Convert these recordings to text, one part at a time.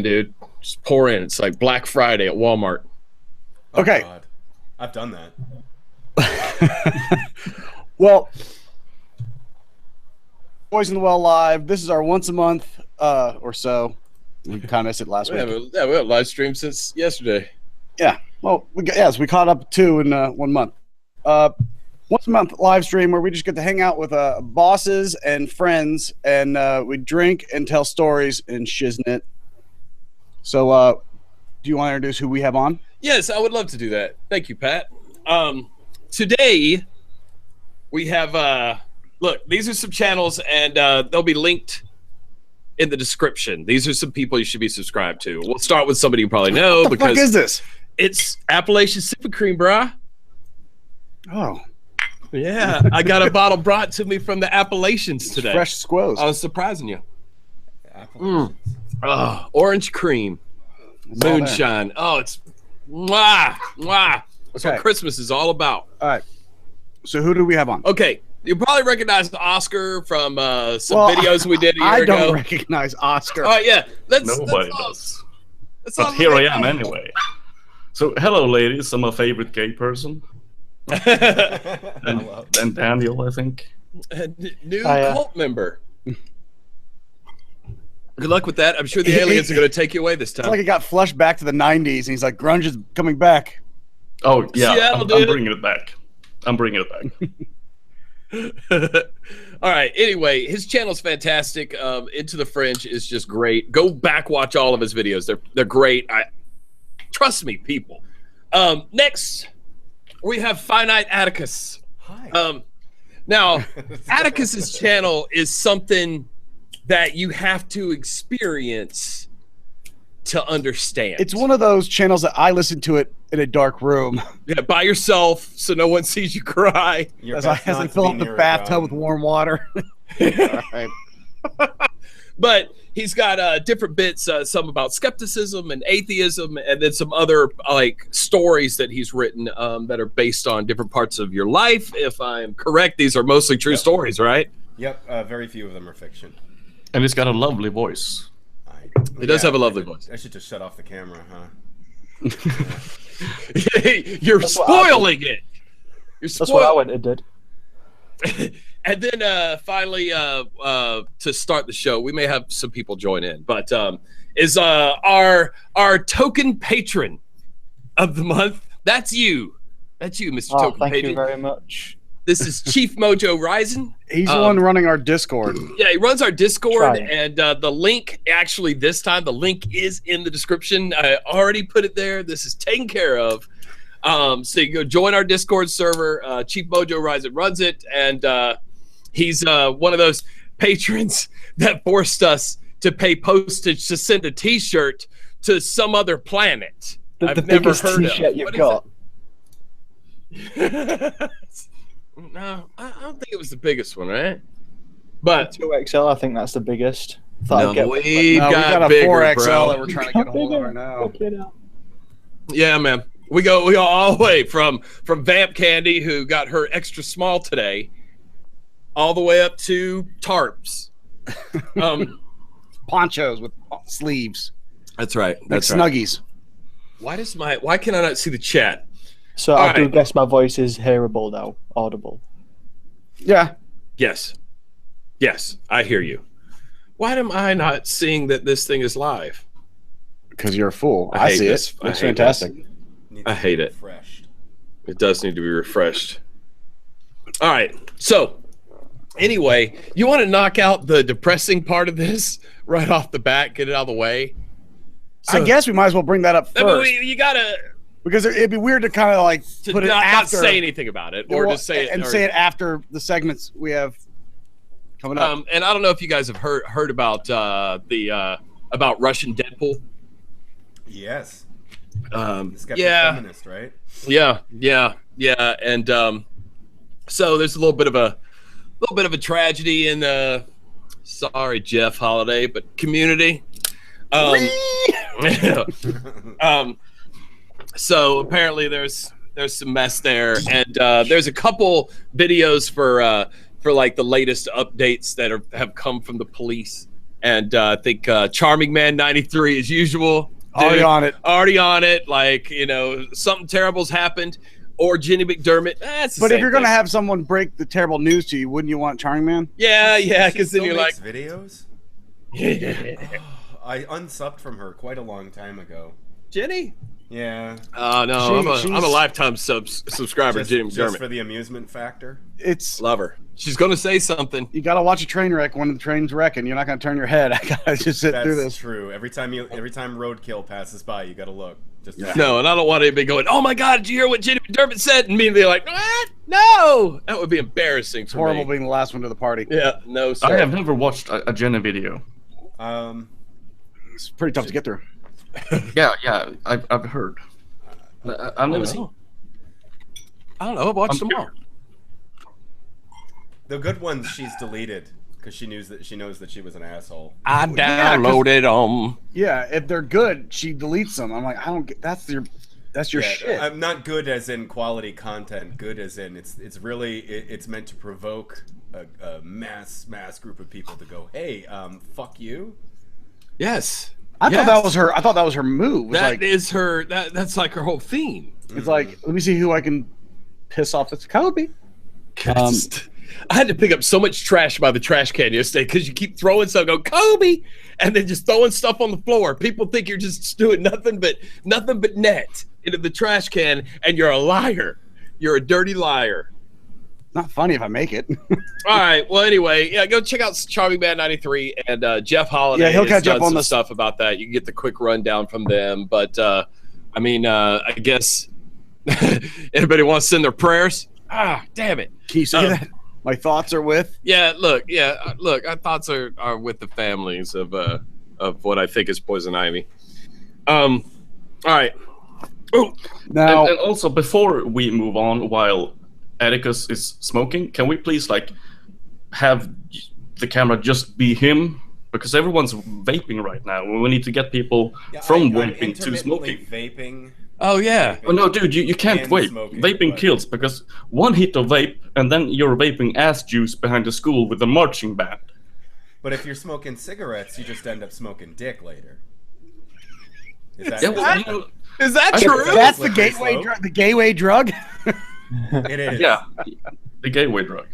dude. Just pour in. It's like Black Friday at Walmart. Oh, Okay. God. I've done that. Well, Boys in the Well live. This is our once a month or so. We kind of missed it last week. We have live stream since yesterday. Yeah. Well, we caught up 2 in 1 month. Once a month live stream where we just get to hang out with bosses and friends, and we drink and tell stories and shiznit. So, do you want to introduce who we have on? Yes, I would love to do that. Thank you, Pat. Today we have look, these are some channels, and they'll be linked in the description. These are some people you should be subscribed to. We'll start with somebody you probably know. What the fuck is this? It's Appalachian Sipping Cream, brah. Oh. Yeah, I got a bottle brought to me from the Appalachians today. Fresh squoze. I was surprising you. Appalachians. Oh, orange cream, moonshine. Oh, it's mwah, mwah. That's what Christmas is all about. All right. So who do we have on? Okay, you probably recognize Oscar from some videos we did a year ago. I don't recognize Oscar. Oh yeah, Nobody does. But here I am anyway. So hello, ladies. I'm a favorite gay person. and Daniel, I think. New cult member. Good luck with that. I'm sure the aliens are going to take you away this time. It's like he got flushed back to the 90s, and he's like, grunge is coming back. Oh, yeah. Seattle, I'm bringing it back. I'm bringing it back. All right. Anyway, his channel's fantastic. Into the Fringe is just great. Go back, watch all of his videos. They're great. Trust me, people. Next, we have Finite Atticus. Hi. Now, Atticus's channel is something that you have to experience to understand. It's one of those channels that I listen to it in a dark room. Yeah, by yourself, so no one sees you cry. As I fill up the bathtub with warm water. All right. But he's got different bits, some about skepticism and atheism, and then some other like stories that he's written that are based on different parts of your life. If I'm correct, these are mostly true stories, right? Yep. Very few of them are fiction. And he's got a lovely voice. He does have a lovely voice. I should just shut off the camera, huh? You're spoiling it. That's what I went and did. And then finally, to start the show, we may have some people join in, but is our token patron of the month. That's you. That's you, Mr. Token Thank Patron. you very much. This is Chief Mojo Rising. He's the one running our Discord. Yeah, he runs our Discord, Trying. and the link, actually this time, the link is in the description. I already put it there. This is taken care of. So you go join our Discord server. Chief Mojo Rising runs it, and he's one of those patrons that forced us to pay postage to send a T-shirt to some other planet. The biggest T-shirt you've got. No, I don't think it was the biggest one, right? But 2XL, I think that's the biggest. We've got a bigger, 4XL bro. that we're trying to get a hold of right now. Yeah, man. We go all the way from Vamp Candy, who got her extra small today, all the way up to tarps. Ponchos with sleeves. That's right. That's like right. Snuggies. Why can I not see the chat? So I do guess my voice is hearable now, audible. Yeah. Yes. Yes, I hear you. Why am I not seeing that this thing is live? Because you're a fool. I see it. It's fantastic. I hate it. It does need to be refreshed. All right. So, anyway, you want to knock out the depressing part of this right off the bat, get it out of the way? So, I guess we might as well bring that up first. I mean, you gotta, because it'd be weird to kind of like put it after, not say anything about it, or just say it, and say it after the segments we have coming up. And I don't know if you guys have heard about about Russian Deadpool. Yes. Yeah. Feminist, right? Yeah. And so there's a little bit of a tragedy in sorry, Jeff Holiday, but Community. So apparently there's some mess there, and there's a couple videos for like the latest updates that have come from the police, And I think Charming Man 93 as usual. Already on it. Already on it. Like, you know, something terrible's happened. Or Jenny McDermott. But if you're going to have someone break the terrible news to you, wouldn't you want Charming Man? Yeah, because then you're like... videos? I unsubbed from her quite a long time ago. Jenny? Yeah. Oh, no, I'm a lifetime subscriber to Jenny McDermott. Just for the amusement factor? Love her. She's going to say something. You got to watch a train wreck when the train's wrecking. You're not going to turn your head. I got to just sit through this. That's true. Every time roadkill passes by, you got to look. No, and I don't want anybody going, oh my God, did you hear what Jenny McDermott said? And me and be like, what? No! That would be embarrassing for horrible me. being the last one to the party. Yeah, no, sir. I have never watched a Jenny video. It's pretty tough to get through. Yeah, I've heard. I've never seen. I don't know, I've watched them all. The good ones she's deleted because she knows that she was an asshole. I downloaded them. Yeah, if they're good, she deletes them. I'm like, I don't get. That's your shit. I'm not good as in quality content. Good as in it's really it's meant to provoke a mass group of people to go, hey, fuck you. Yes. I thought that was her. I thought that was her move. Is her. That's like her whole theme. It's like, let me see who I can piss off. It's Kobe. I had to pick up so much trash by the trash can yesterday because you keep throwing stuff, go Kobe, and then just throwing stuff on the floor. People think you're just doing nothing but net into the trash can, and you're a liar. You're a dirty liar. Not funny if I make it. All right. Well, anyway, yeah, go check out Charming Man 93 and Jeff Holiday. Yeah, he'll catch up on some the stuff about that. You can get the quick rundown from them. But I mean, I guess anybody wants to send their prayers? Ah, damn it! Can you say that? My thoughts are with. Yeah, look. Our thoughts are with the families of what I think is poison ivy. All right. Oh, now and also before we move on, while Atticus is smoking, can we please have the camera just be him? Because everyone's vaping right now. We need to get people from vaping to smoking. Vaping. Oh yeah. Oh no, dude, you can't vape. Vaping kills because one hit of vape and then you're vaping ass juice behind the school with a marching band. But if you're smoking cigarettes, you just end up smoking dick later. Is that true? That's the gateway drug. The gateway drug. It is. Yeah, the gateway drug.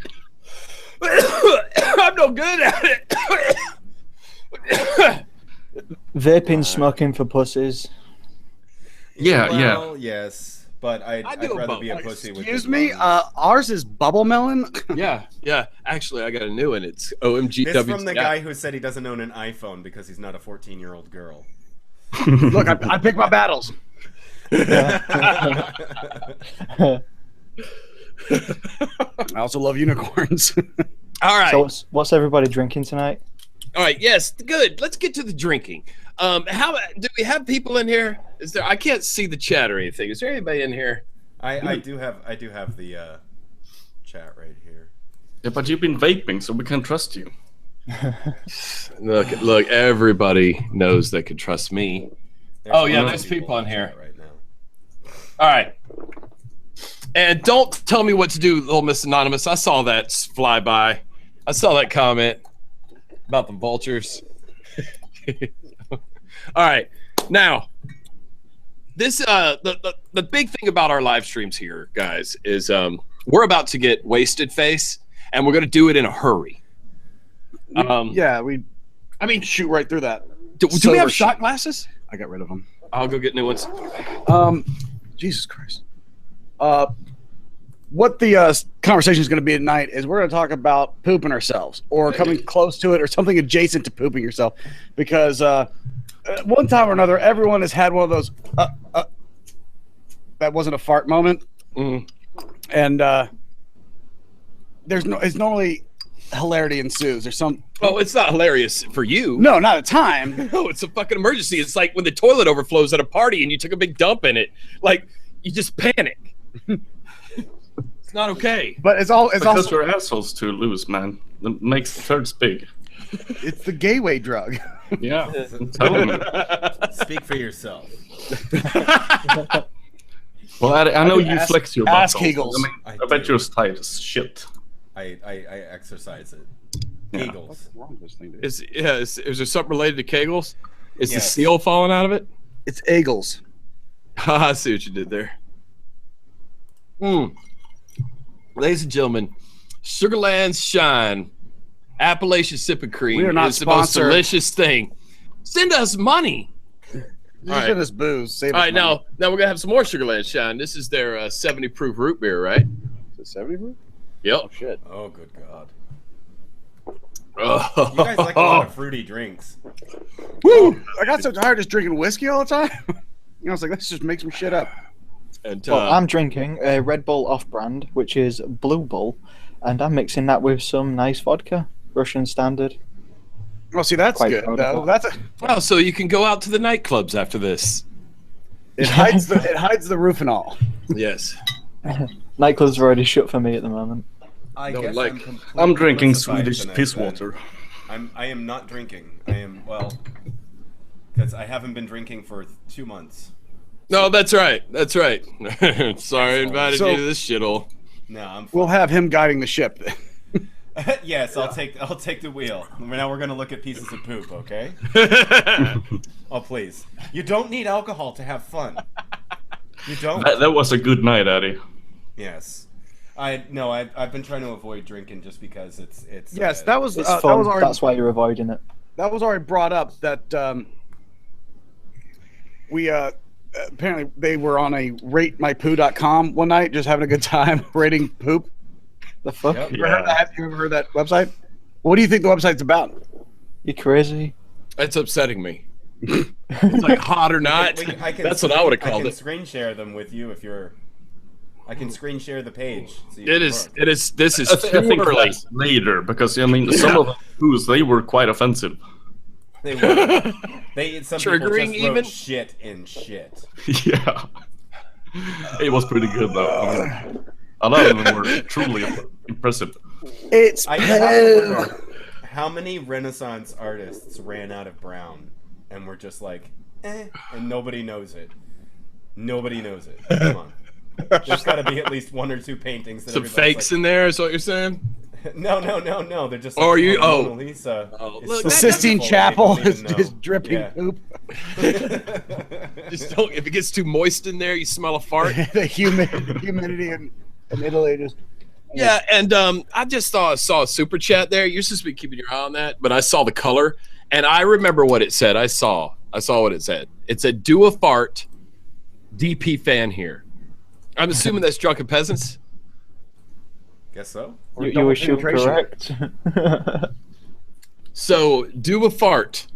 I'm no good at it. Vaping, smoking for pussies. Well, yes, but I'd rather be a pussy with. Excuse me. Ours is bubble melon. Yeah. Actually, I got a new one. It's OMG. This from the guy who said he doesn't own an iPhone because he's not a 14-year-old girl. Look, I pick my battles. I also love unicorns. All right. So what's everybody drinking tonight? All right. Yes. Good. Let's get to the drinking. How do we have people in here? Is there? I can't see the chat or anything. Is there anybody in here? I do have the chat right here. Yeah, but you've been vaping, so we can trust you. Look. Everybody knows they can trust me. There's people on here right now. All right. And don't tell me what to do, little Miss Anonymous. I saw that fly by. I saw that comment about the vultures. All right. Now, this the big thing about our live streams here, guys, is we're about to get wasted face, and we're going to do it in a hurry. Shoot right through that. Do we have shot glasses? I got rid of them. I'll go get new ones. Jesus Christ. What the conversation is going to be tonight is we're going to talk about pooping ourselves or coming close to it or something adjacent to pooping yourself. Because one time or another, everyone has had one of those that wasn't a fart moment. Mm. And it's normally hilarity ensues. There's some. Oh, it's not hilarious for you. No, not at the time. No, it's a fucking emergency. It's like when the toilet overflows at a party and you took a big dump in it. Like, you just panic. It's not okay. But it's also your asshole's too loose, man. That makes the thirds big. It's the gateway drug. Yeah. Tell me. Speak for yourself. Well, I know you flex your ass muscles. kegels. I bet you're tight as shit. I exercise it. Kegels. What's wrong with this thing, dude? Is there something related to Kegels? Is the Yes. seal falling out of it? It's Eagles. I see what you did there. Ladies and gentlemen, Sugarland's Shine, Appalachian Sipping Cream We are not is the most sponsored. delicious thing. Send us money. Just right. send us booze. Save All us right, money. now we're gonna have some more Sugarland Shine. This is their 70 proof root beer, right? Is it 70 proof? Yep. Oh shit. Oh, good God. Oh. You guys like a lot of fruity drinks. Woo! I got so tired of just drinking whiskey all the time. You know, it's like this just makes me shit up. And Well, I'm drinking a Red Bull off-brand, which is Blue Bull, and I'm mixing that with some nice vodka, Russian standard. Oh, see, that's Quite good. proud of Though. that. That's oh, so you can go out to the nightclubs after this. it hides the roof and all. Yes. Nightclubs are already shut for me at the moment. I No, guess like, completely I'm drinking diversified Swedish tonight, piss then. water. I am not drinking. I am, well, because I haven't been drinking for 2 months. No, that's right. That's right. Sorry, I invited So- you to this shithole. No, I'm. We'll have him guiding the ship. Yes, I'll take the wheel. Now we're gonna look at pieces of poop, okay? Oh please, you don't need alcohol to have fun. You don't. That was a good night, Addy. Yes, I've been trying to avoid drinking just because it's. Yes, that was It's that fun. was already That's why you're avoiding it. that was already brought up. That we apparently they were on a ratemypoo.com one night, just having a good time rating poop. The fuck? Yep. Yeah. Have you ever heard that website? What do you think the website's about? You crazy? It's upsetting me. It's like hot or not. That's what I would have I called can it. screen share them with you if you're. I can screen share the page. So you It can is. look. It is. This is I too think early. that's later because I mean some of the foods they were quite offensive. They were. Some people Triggering just wrote even? shit in shit. Yeah, it was pretty good though. I mean, a lot of them were truly impressive. It's I have to wonder how many Renaissance artists ran out of brown and were just like, and nobody knows it. Nobody knows it. Come on. There's got to be at least 1 or 2 paintings that Some everybody's fakes like, in there is what you're saying. No. They're just. Or you- oh, oh. Mona Lisa. Oh, is look, so the that- Sistine beautiful, Chapel they don't is even know. just dripping Yeah. poop. Just don't. If it gets too moist in there, you smell a fart. The humidity in Italy just. Yeah, and I just saw a super chat there. You're supposed to be keeping your eye on that, but I saw the color, and I remember what it said. I saw what it said. It said, "Do a fart, DP fan here." I'm assuming that's drunken peasants. Guess so. You were sure penetration. correct. So do a fart.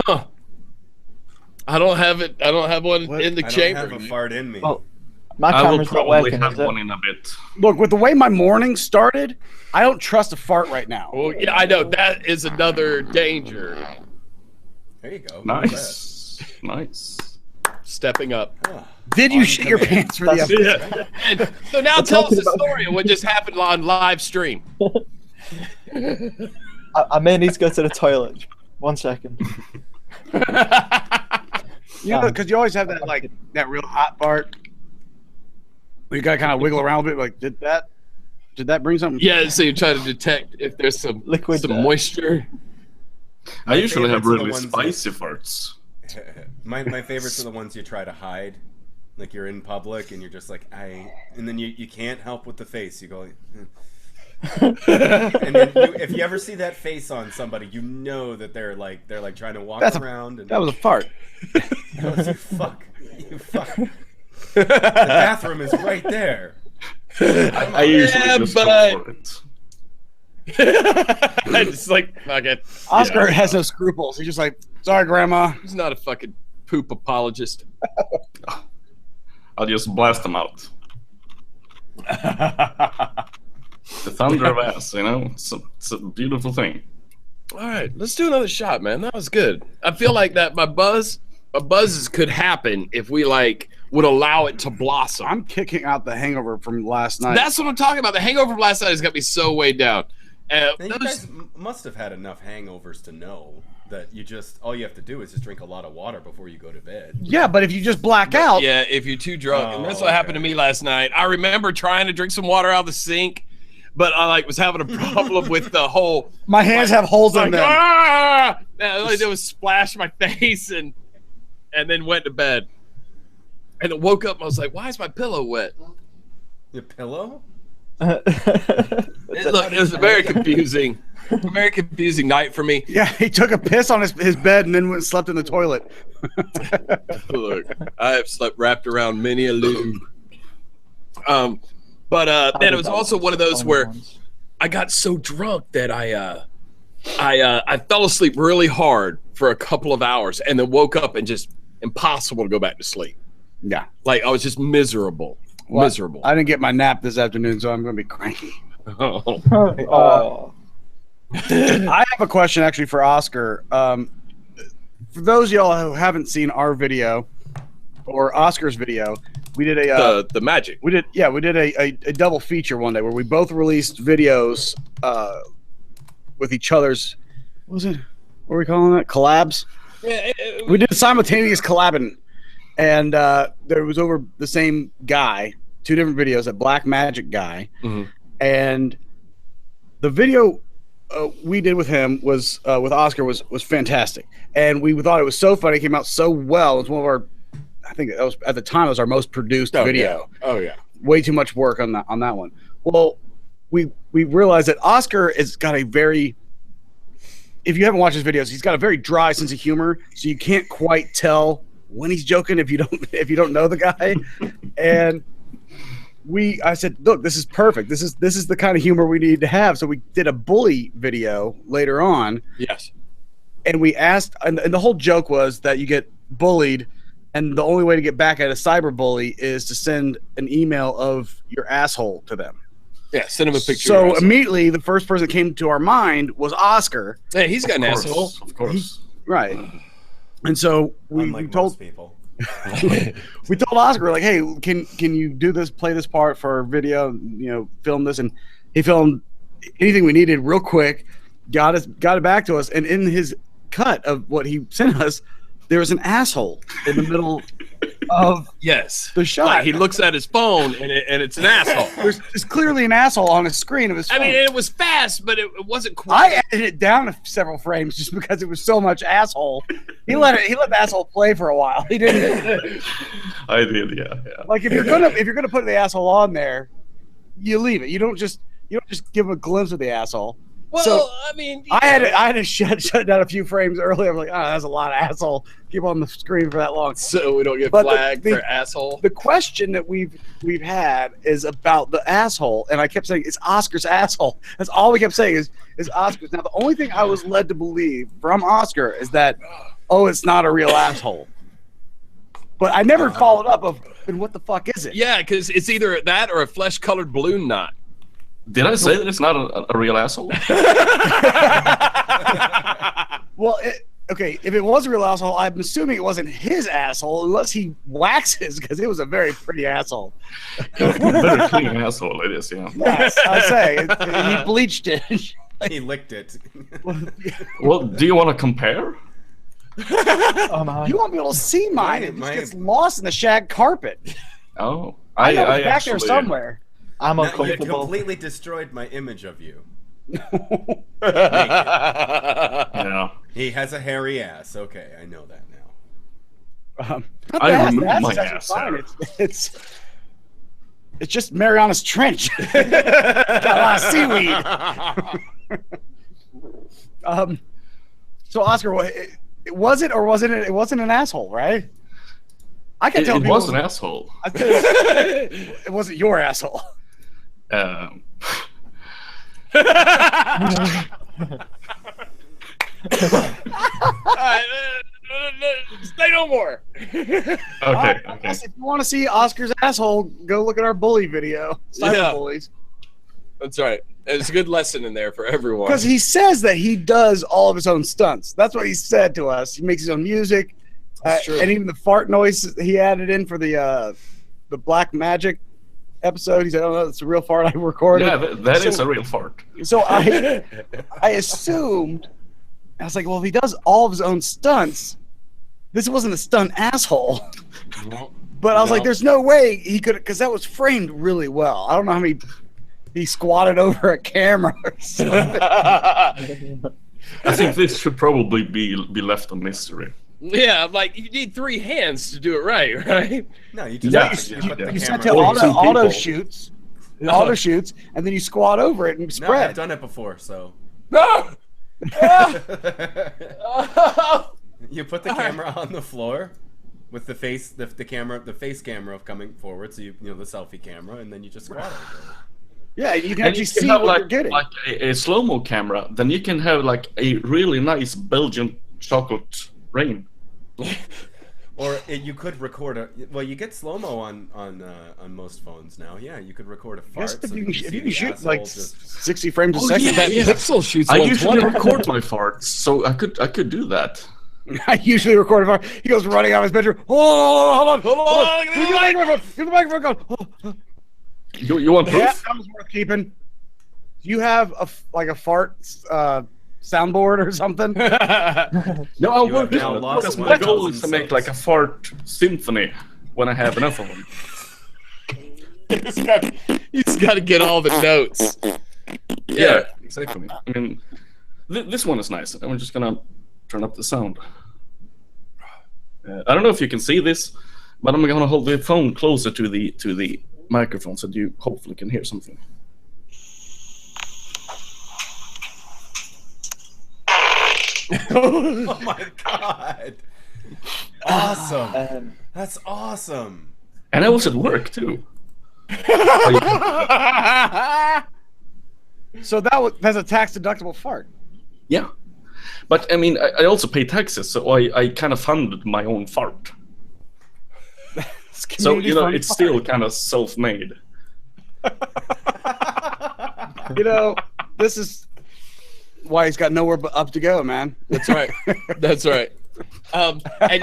Huh. I don't have it. I don't have one What? in the I chamber. don't have a fart in me. Well, my I will camera's not probably working, have is it? one in a bit. Look, with the way my morning started, I don't trust a fart right now. Well, yeah, I know that is another danger. There you go. Nice, nice. Stepping up. Did you On shit your command. pants for the episode? Yeah. And so now tell us the story of what just happened on live stream. I may need to go to the toilet. 1 second. You know, because you always have that real hot part. Where you gotta kind of wiggle around a bit. Like, did that bring something? Yeah, so you try to detect if there's some Liquid some there. moisture. I usually have favorites are the really ones spicy farts. My favorites are the ones you try to hide. Like you're in public and you're just like, and then you can't help with the face. You go, and then if you ever see that face on somebody, you know that they're like trying to walk around. And That was a fart. you fuck. The bathroom is right there. I usually Yeah, just but- go for it. I just like fuck it. Oscar Yeah. has no scruples. He's just like, sorry, Grandma. He's not a fucking poop apologist. I'll just blast them out. The thunder of ass, you know? It's a beautiful thing. All right, let's do another shot, man. That was good. I feel like that my buzzes could happen if we would allow it to blossom. I'm kicking out the hangover from last night. That's what I'm talking about. The hangover from last night has got me so weighed down. Now, you guys must have had enough hangovers to know that all you have to do is just drink a lot of water before you go to bed. Yeah, but if you just black out, Yeah, if you're too drunk. And that's Oh, what happened to okay. me last night. I remember trying to drink some water out of the sink, but I like was having a problem with the whole. My hands have holes in them. Ah! All I did was splash my face and then went to bed. And it woke up and I was like, why is my pillow wet? Your pillow? It was a very confusing night for me. Yeah, he took a piss on his bed and then went and slept in the toilet. Look, I have slept wrapped around many a lube. But then it was also one of those where I got so drunk that I fell asleep really hard for a couple of hours and then woke up and just impossible to go back to sleep. Yeah. Like I was just miserable. Miserable. I didn't get my nap this afternoon, so I'm going to be cranky. Oh. I have a question actually for Oscar. For those of y'all who haven't seen our video or Oscar's video, we did the magic. We did a double feature one day where we both released videos with each other's. What was it? What are we calling that? Collabs. Yeah, we did simultaneous collabing, and there was over the same guy, two different videos. A black magic guy, and the video we did with him was with Oscar was fantastic, and we thought it was so funny. It came out so well. It was one of our, I think that was at the time, it was our most produced video. Yeah. Oh yeah, way too much work on that one. Well, we realized that Oscar has got a very, if you haven't watched his videos, he's got a very dry sense of humor, so you can't quite tell when he's joking if you don't know the guy. And I said, look, this is perfect. This is the kind of humor we need to have. So we did a bully video later on. Yes. And we asked, and the whole joke was that you get bullied, and the only way to get back at a cyberbully is to send an email of your asshole to them. Yeah, send him a picture. So immediately, the first person that came to our mind was Oscar. Hey, he's got an asshole. Of course. Right. And so we told people. we told Oscar, we're like, hey, can you do this, play this part for our video, film this, and he filmed anything we needed real quick, got it back to us, and in his cut of what he sent us, there was an asshole in the middle of the shot. Like he looks at his phone and it's an asshole. There's clearly an asshole on the screen of his phone. I mean, it was fast, but it wasn't quite. I edited it down several frames just because it was so much asshole. He let the asshole play for a while. He didn't. I did, yeah. Like if you're gonna put the asshole on there, you leave it. You don't just give him a glimpse of the asshole. Well, so, I mean, I had to shut down a few frames earlier. I'm like, that's a lot of asshole. Keep on the screen for that long, so we don't get flagged for asshole. The question that we've had is about the asshole, and I kept saying it's Oscar's asshole. That's all we kept saying is Oscar's. Now the only thing I was led to believe from Oscar is that, it's not a real asshole. But I never followed up of, and what the fuck is it? Yeah, because it's either that or a flesh-colored balloon knot. Did I say that it's not a real asshole? Well, okay, if it was a real asshole, I'm assuming it wasn't his asshole unless he waxes, because it was a very pretty asshole. Very clean asshole it is, yeah. Yes, I say. He bleached it. He licked it. Well, do you want to compare? You won't be able to see mine. It just gets lost in the shag carpet. Oh. I know it's back there somewhere. I'm You uncomfortable. completely destroyed my image of you. Yeah. He has a hairy ass. Okay, I know that now. I removed my ass hair. It's just Mariana's Trench. Got a lot of seaweed. So Oscar, was it or wasn't it? It wasn't an asshole, right? I can tell it was an asshole. It wasn't your asshole. Say no more. Okay. If you want to see Oscar's asshole, go look at our bully video. Bullies. That's right. There's a good lesson in there for everyone. Because he says that he does all of his own stunts. That's what he said to us. He makes his own music. And even the fart noise he added in for the Black Magic episode. He said, "Oh, that's a real fart I recorded." Yeah, that is a real fart. So I assumed, I was like, well, if he does all of his own stunts, this wasn't a stunt asshole. But I was like, there's no way he could, because that was framed really well. I don't know how many he squatted over a camera or something. I think this should probably be left a mystery. Yeah, I'm like, you need 3 hands to do it right, right? No, you just put the You set camera to on. auto shoots, and then you squat over it and No, spread. I've done it before, so. No! You put the camera on the floor with the face, the face camera coming forward, so the selfie camera, and then you just squat over it. Yeah, you can And actually you can see have what you're getting. like a slow-mo camera. Then you can have like a really nice Belgian chocolate rain. Or you could record you get slow-mo on most phones now. Yeah, you could record a fart. Yes, if so you that can, if see you can the shoot asshole like just- 60 frames a second. That pixel shoots I usually 120. record my farts, so I could do that. I usually record a fart. He goes running out of his bedroom. Hold on. Give the microphone. Go. You want proof? Yeah, that was worth keeping. Do you have a fart soundboard or something? No, I You work have now on it lost because my 1,000 goal is to make subs. like a fart symphony when I have enough of them. He's got to get all the notes. Yeah, exactly. I mean, this one is nice. I'm just gonna turn up the sound. I don't know if you can see this, but I'm gonna hold the phone closer to the microphone so you hopefully can hear something. Oh my god! Awesome. That's awesome. And I was at work too. So that's a tax deductible fart. Yeah, but I mean, I also pay taxes, so I kind of funded my own fart. So it's still kind of self-made. This is why he's got nowhere but up to go, man. That's right. That's right. And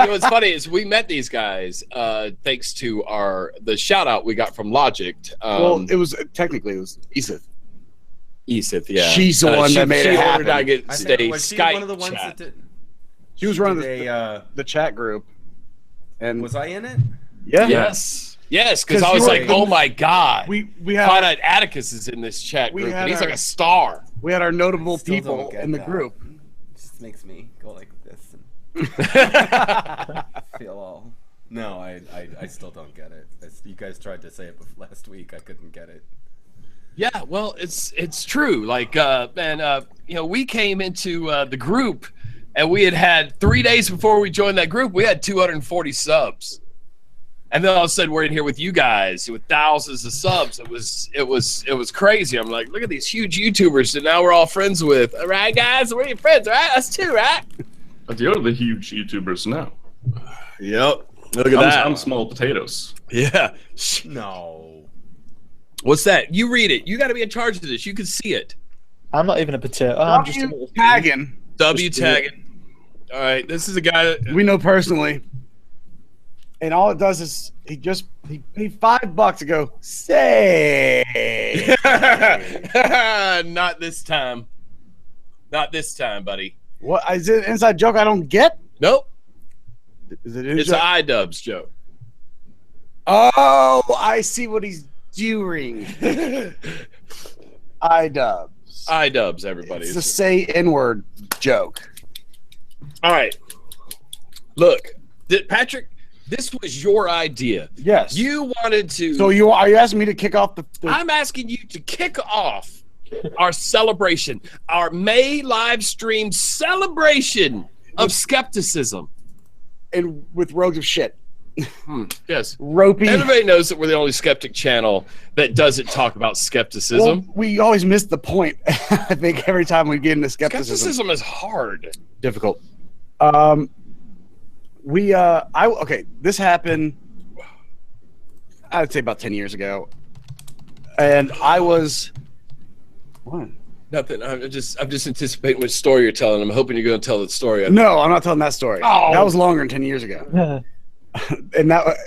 what's funny is we met these guys thanks to the shout out we got from Logic. Well, it was Edith. Edith, yeah. She's the one that made it happen. I get I stay think, was she Skype one of the ones chat. that did? She was running the the chat group, and Was I in it? yeah, Yes, because 'Cause I you was were like, oh my god, we find had out Atticus is in this chat We group, had and he's our- like a star. we had our notable Still don't people get in the that. group. It just makes me go like this and feel all. No, I still don't get it. You guys tried to say it last week. I couldn't get it. Yeah, well, it's true. Like, we came into the group, and we had 3 days before we joined that group, we had 240 subs, and then all of a sudden we're in here with you guys with thousands of subs. It was crazy. I'm like, look at these huge YouTubers that now we're all friends with. All right, guys, we're your friends, right? Us too, right? But you're the huge YouTubers now. Yep. Look at that. I'm small potatoes. Yeah. No. What's that? You read it. You got to be in charge of this. You can see it. I'm not even a potato. I'm just a little tagging. W Just do it. tagging. All right, this is a guy that We know personally, and all it does is he paid $5 to go say. Not this time. Not this time, buddy. What is it? An inside joke I don't get? Nope. Is it? It's an iDubbbz joke. Oh, I see what he's doing. iDubbbz. iDubbbz, everybody. It's a say N-word joke. All right. Look, Patrick, this was your idea. Yes. You wanted to. So are you asking me to kick off the I'm asking you to kick off our celebration, our May live stream celebration of skepticism. and with rogues of shit, Yes. ropey. Everybody knows that we're the only skeptic channel that doesn't talk about skepticism. Well, we always miss the point. I think every time we get into skepticism, Skepticism is hard. difficult. This happened, I'd say about 10 years ago, and I was what? Nothing. I'm just anticipating which story you're telling. I'm hoping you're going to tell the story. No, I'm not telling that story. Oh. That was longer than 10 years ago, Yeah. and that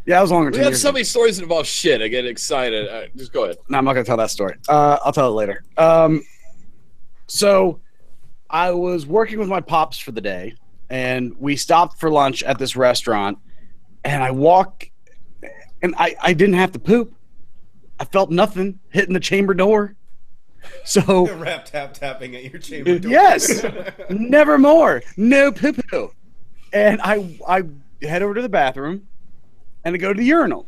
yeah, it was longer than We 10 have years so ago. many stories that involve shit. I get excited. Just go ahead. No, I'm not going to tell that story. I'll tell it later. So I was working with my pops for the day, and we stopped for lunch at this restaurant, and I walk, and I didn't have to poop, I felt nothing hitting the chamber door. So Rap tapping at your chamber door. Yes, never more. No poo-poo. And I head over to the bathroom and I go to the urinal,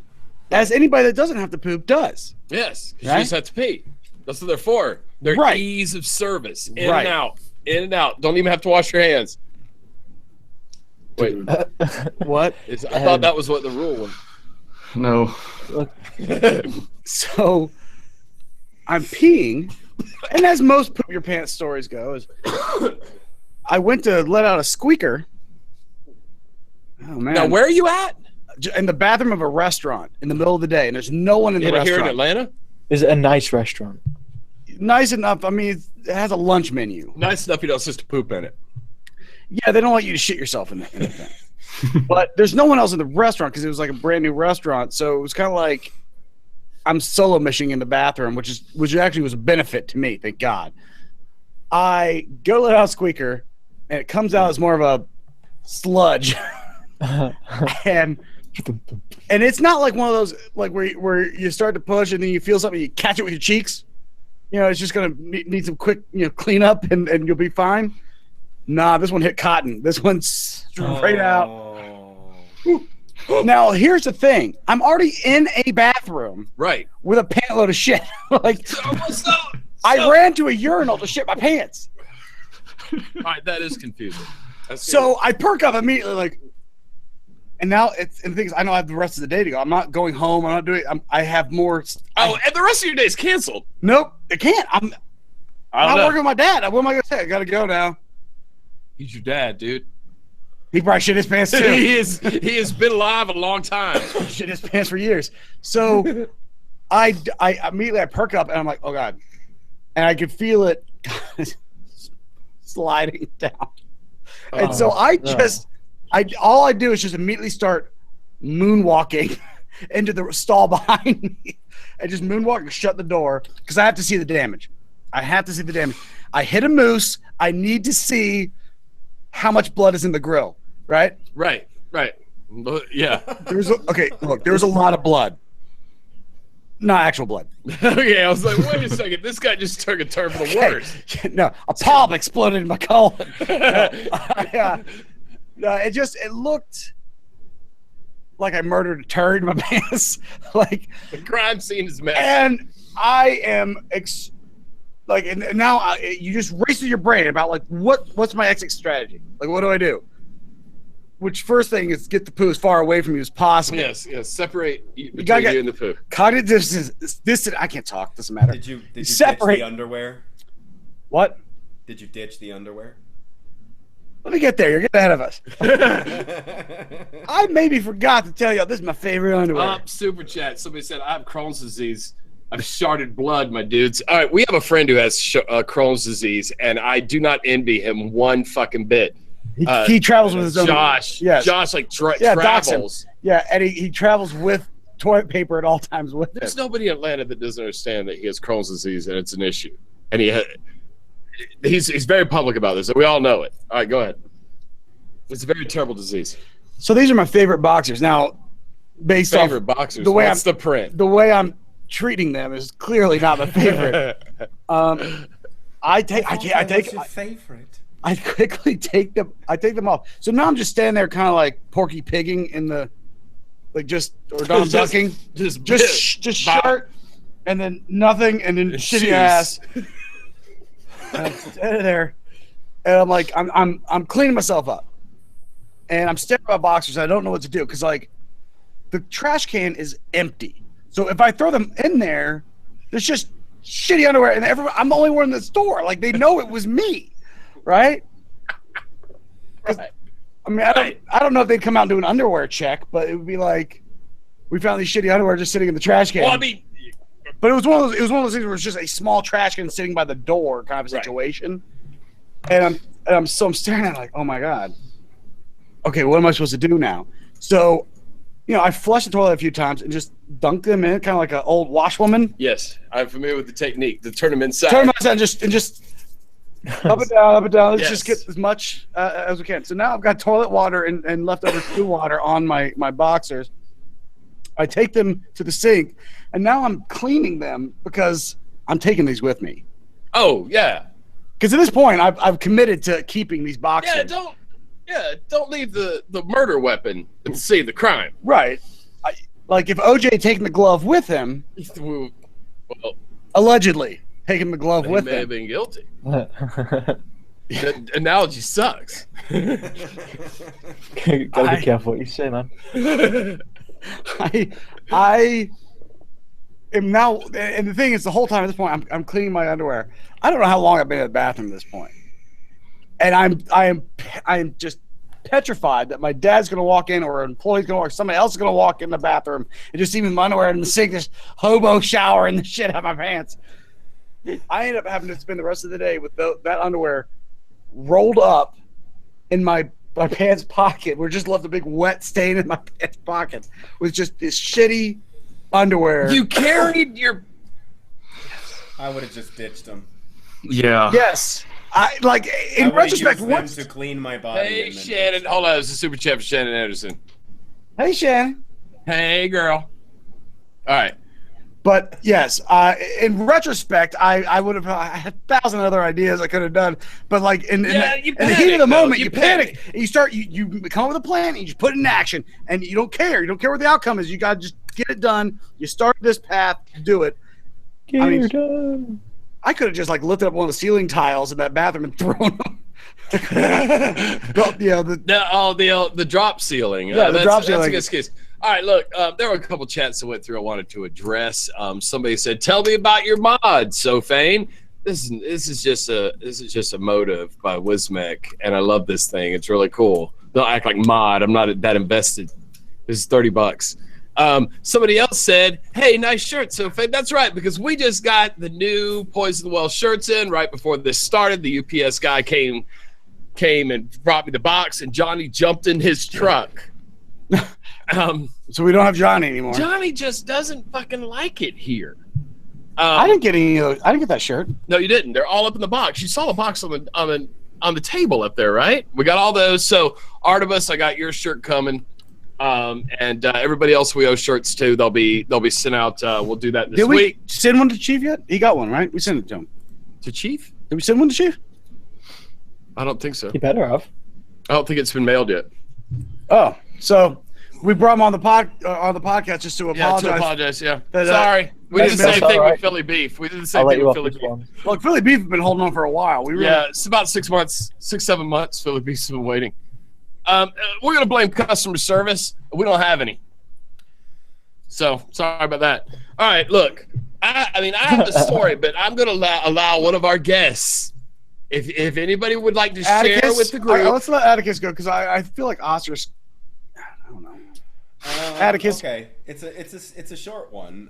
as anybody that doesn't have to poop does. Yes, you Right? just have to pee. That's what they're for. They're Right. ease of service. In Right. and out. In and out. Don't even have to wash your hands. Wait, What? I thought that was what the rule was. No. So I'm peeing, and as most poop your pants stories go, is I went to let out a squeaker. Oh man! Now, where are you at? In the bathroom of a restaurant in the middle of the day, and there's no one in the Here in restaurant. Atlanta? Is it a nice restaurant? Nice enough. I mean, it has a lunch menu. Nice enough you don't just poop in it. Yeah, they don't want you to shit yourself in the thing. But there's no one else in the restaurant because it was like a brand new restaurant. So it was kind of like I'm solo mishing in the bathroom, which actually was a benefit to me. Thank God. I go let out a squeaker, and it comes out as more of a sludge, and it's not like one of those like where you start to push and then you feel something, you catch it with your cheeks. You know, it's just gonna need some quick clean up and you'll be fine. Nah, this one hit cotton. This one's straight out. Now, here's the thing. I'm already in a bathroom Right. with a pantload of shit. Like, I ran to a urinal to shit my pants. All right, that is confusing. So I perk up immediately, like, and now and the thing is, I know I have the rest of the day to go. I'm not going home. I'm not doing. I have more. Oh, and the rest of your day is canceled. Nope, I can't. I'm not working with my dad. What am I gonna say? I gotta go now. He's your dad, dude. He probably shit his pants too. He has been alive a long time. Shit his pants for years. So I immediately perk up and I'm like, oh God, and I could feel it sliding down. And so all I do is just immediately start moonwalking into the stall behind me. I just moonwalk and shut the door because I have to see the damage. I hit a moose. I need to see how much blood is in the grill, right? Right. Yeah. There was a lot of blood. Not actual blood. Okay, I was like, wait a second. This guy just took a turn for the worse. No, a palm exploded in my colon. No, it looked like I murdered a turd in my pants. Like The crime scene is messy. And I am and now you just race through your brain about like what's my exit strategy? Like what do I do? Which first thing is get the poo as far away from you as possible. Yes. Separate between gotta you and the poo. Cognitive distance. I can't talk. Doesn't matter. Did you separate ditch the underwear? What? Did you ditch the underwear? Let me get there. You're getting ahead of us. I maybe forgot to tell y'all this is my favorite underwear. Super chat. Somebody said I have Crohn's disease. I've sharded blood, my dudes. All right, we have a friend who has Crohn's disease, and I do not envy him one fucking bit. He travels with his own. Josh. Yes. Josh dox him. travels. Yeah, and he travels with toilet paper at all times with him. There's nobody in Atlanta that doesn't understand that he has Crohn's disease and it's an issue. And he's very public about this, so we all know it. All right, go ahead. It's a very terrible disease. So these are my favorite boxers. Now, based Favorite off boxers. the way What's the print? the way I'm treating them is clearly not my favorite. I quickly take them off. So now I'm just standing there kind of like Porky Pigging in the or Donald Ducking. Just shirt and then nothing and then shitty shoes. ass. And I'm standing there and I'm like I'm cleaning myself up. And I'm staring at my boxers. I don't know what to do because like the trash can is empty. So if I throw them in there, there's just shitty underwear, and I'm the only one in the store. Like they know it was me, right? Right. I mean, I don't know if they'd come out and do an underwear check, but it would be like we found these shitty underwear just sitting in the trash can. Well, I mean, but it was one of those things where it's just a small trash can sitting by the door kind of a situation. And I'm staring at it like, oh my God. Okay, what am I supposed to do now? So, I flushed the toilet a few times and just dunked them in, kind of like an old washwoman. yes, I'm familiar with the technique. To turn them inside. Turn them inside and just up and down. Let's Yes. just get as much as we can. So now I've got toilet water and leftover poo water on my boxers. I take them to the sink, and now I'm cleaning them because I'm taking these with me. Oh yeah. Because at this point, I've committed to keeping these boxes. Don't leave the murder weapon at the scene of the crime. Right. Like if OJ had taken the glove with him, Well, allegedly taking the glove he with may have him. been guilty. The analogy sucks. Gotta be careful what you say, man. I am now, and the thing is, the whole time at this point, I'm cleaning my underwear. I don't know how long I've been in the bathroom at this point, and I am just petrified that my dad's gonna walk in, or an employee's gonna walk, somebody else is gonna walk in the bathroom and just see me in my underwear in the sink, just hobo showering the shit out of my pants. I ended up having to spend the rest of the day with that underwear rolled up in my pants pocket. We just left a big wet stain in my pants pocket with just this shitty underwear. You carried your. I would have just ditched them. Yeah. Yes. I like in retrospect. Once to clean my body. Hey Shannon, hold on. It's a super chat for Shannon Anderson. Hey Shannon. Hey girl. All right. But yes, in retrospect, I would have had 1,000 other ideas I could have done. But like in the heat of the moment, you panic. And you start you come up with a plan and you just put it in action, and you don't care. You don't care what the outcome is. You got to just get it done. You start this path, do it. Done. I could have just like lifted up one of the ceiling tiles in that bathroom and thrown them. The drop ceiling. Yeah, the drop ceiling. That's a good excuse. All right, look, there were a couple chats that went through I wanted to address. Somebody said, "Tell me about your mod, Sofane." This is just a motive by Wismec, and I love this thing. It's really cool. Don't act like mod. I'm not that invested. This is $30. Somebody else said, "Hey, nice shirt, Sofane." That's right, because we just got the new Poison the Well shirts in right before this started. The UPS guy came and brought me the box, and Johnny jumped in his truck. So we don't have Johnny anymore. Johnny just doesn't fucking like it here. I didn't get any. I didn't get that shirt. No, you didn't. They're all up in the box. You saw the box on the table up there, right? We got all those. So Artemis, I got your shirt coming, and everybody else we owe shirts to. They'll be sent out. We'll do that this week. Did we send one to Chief yet? He got one, right? We sent it to him. To Chief? Did we send one to Chief? I don't think so. You better have. I don't think it's been mailed yet. Oh, so we brought him on the podcast just to apologize. Yeah, to apologize. Yeah. That, sorry. We did the same thing right. with Philly Beef. We did the same I'll let thing you with off Philly this Beef. one. Look, Philly Beef has been holding on for a while. Yeah, it's about 6 months, 7 months. Philly Beef's been waiting. We're going to blame customer service. We don't have any. So, sorry about that. All right, look. I have the story, but I'm going to allow one of our guests, if anybody would like to share with the group. Let's let Atticus go, because I feel like Oscar's. I don't know. Atticus. Okay, it's a short one.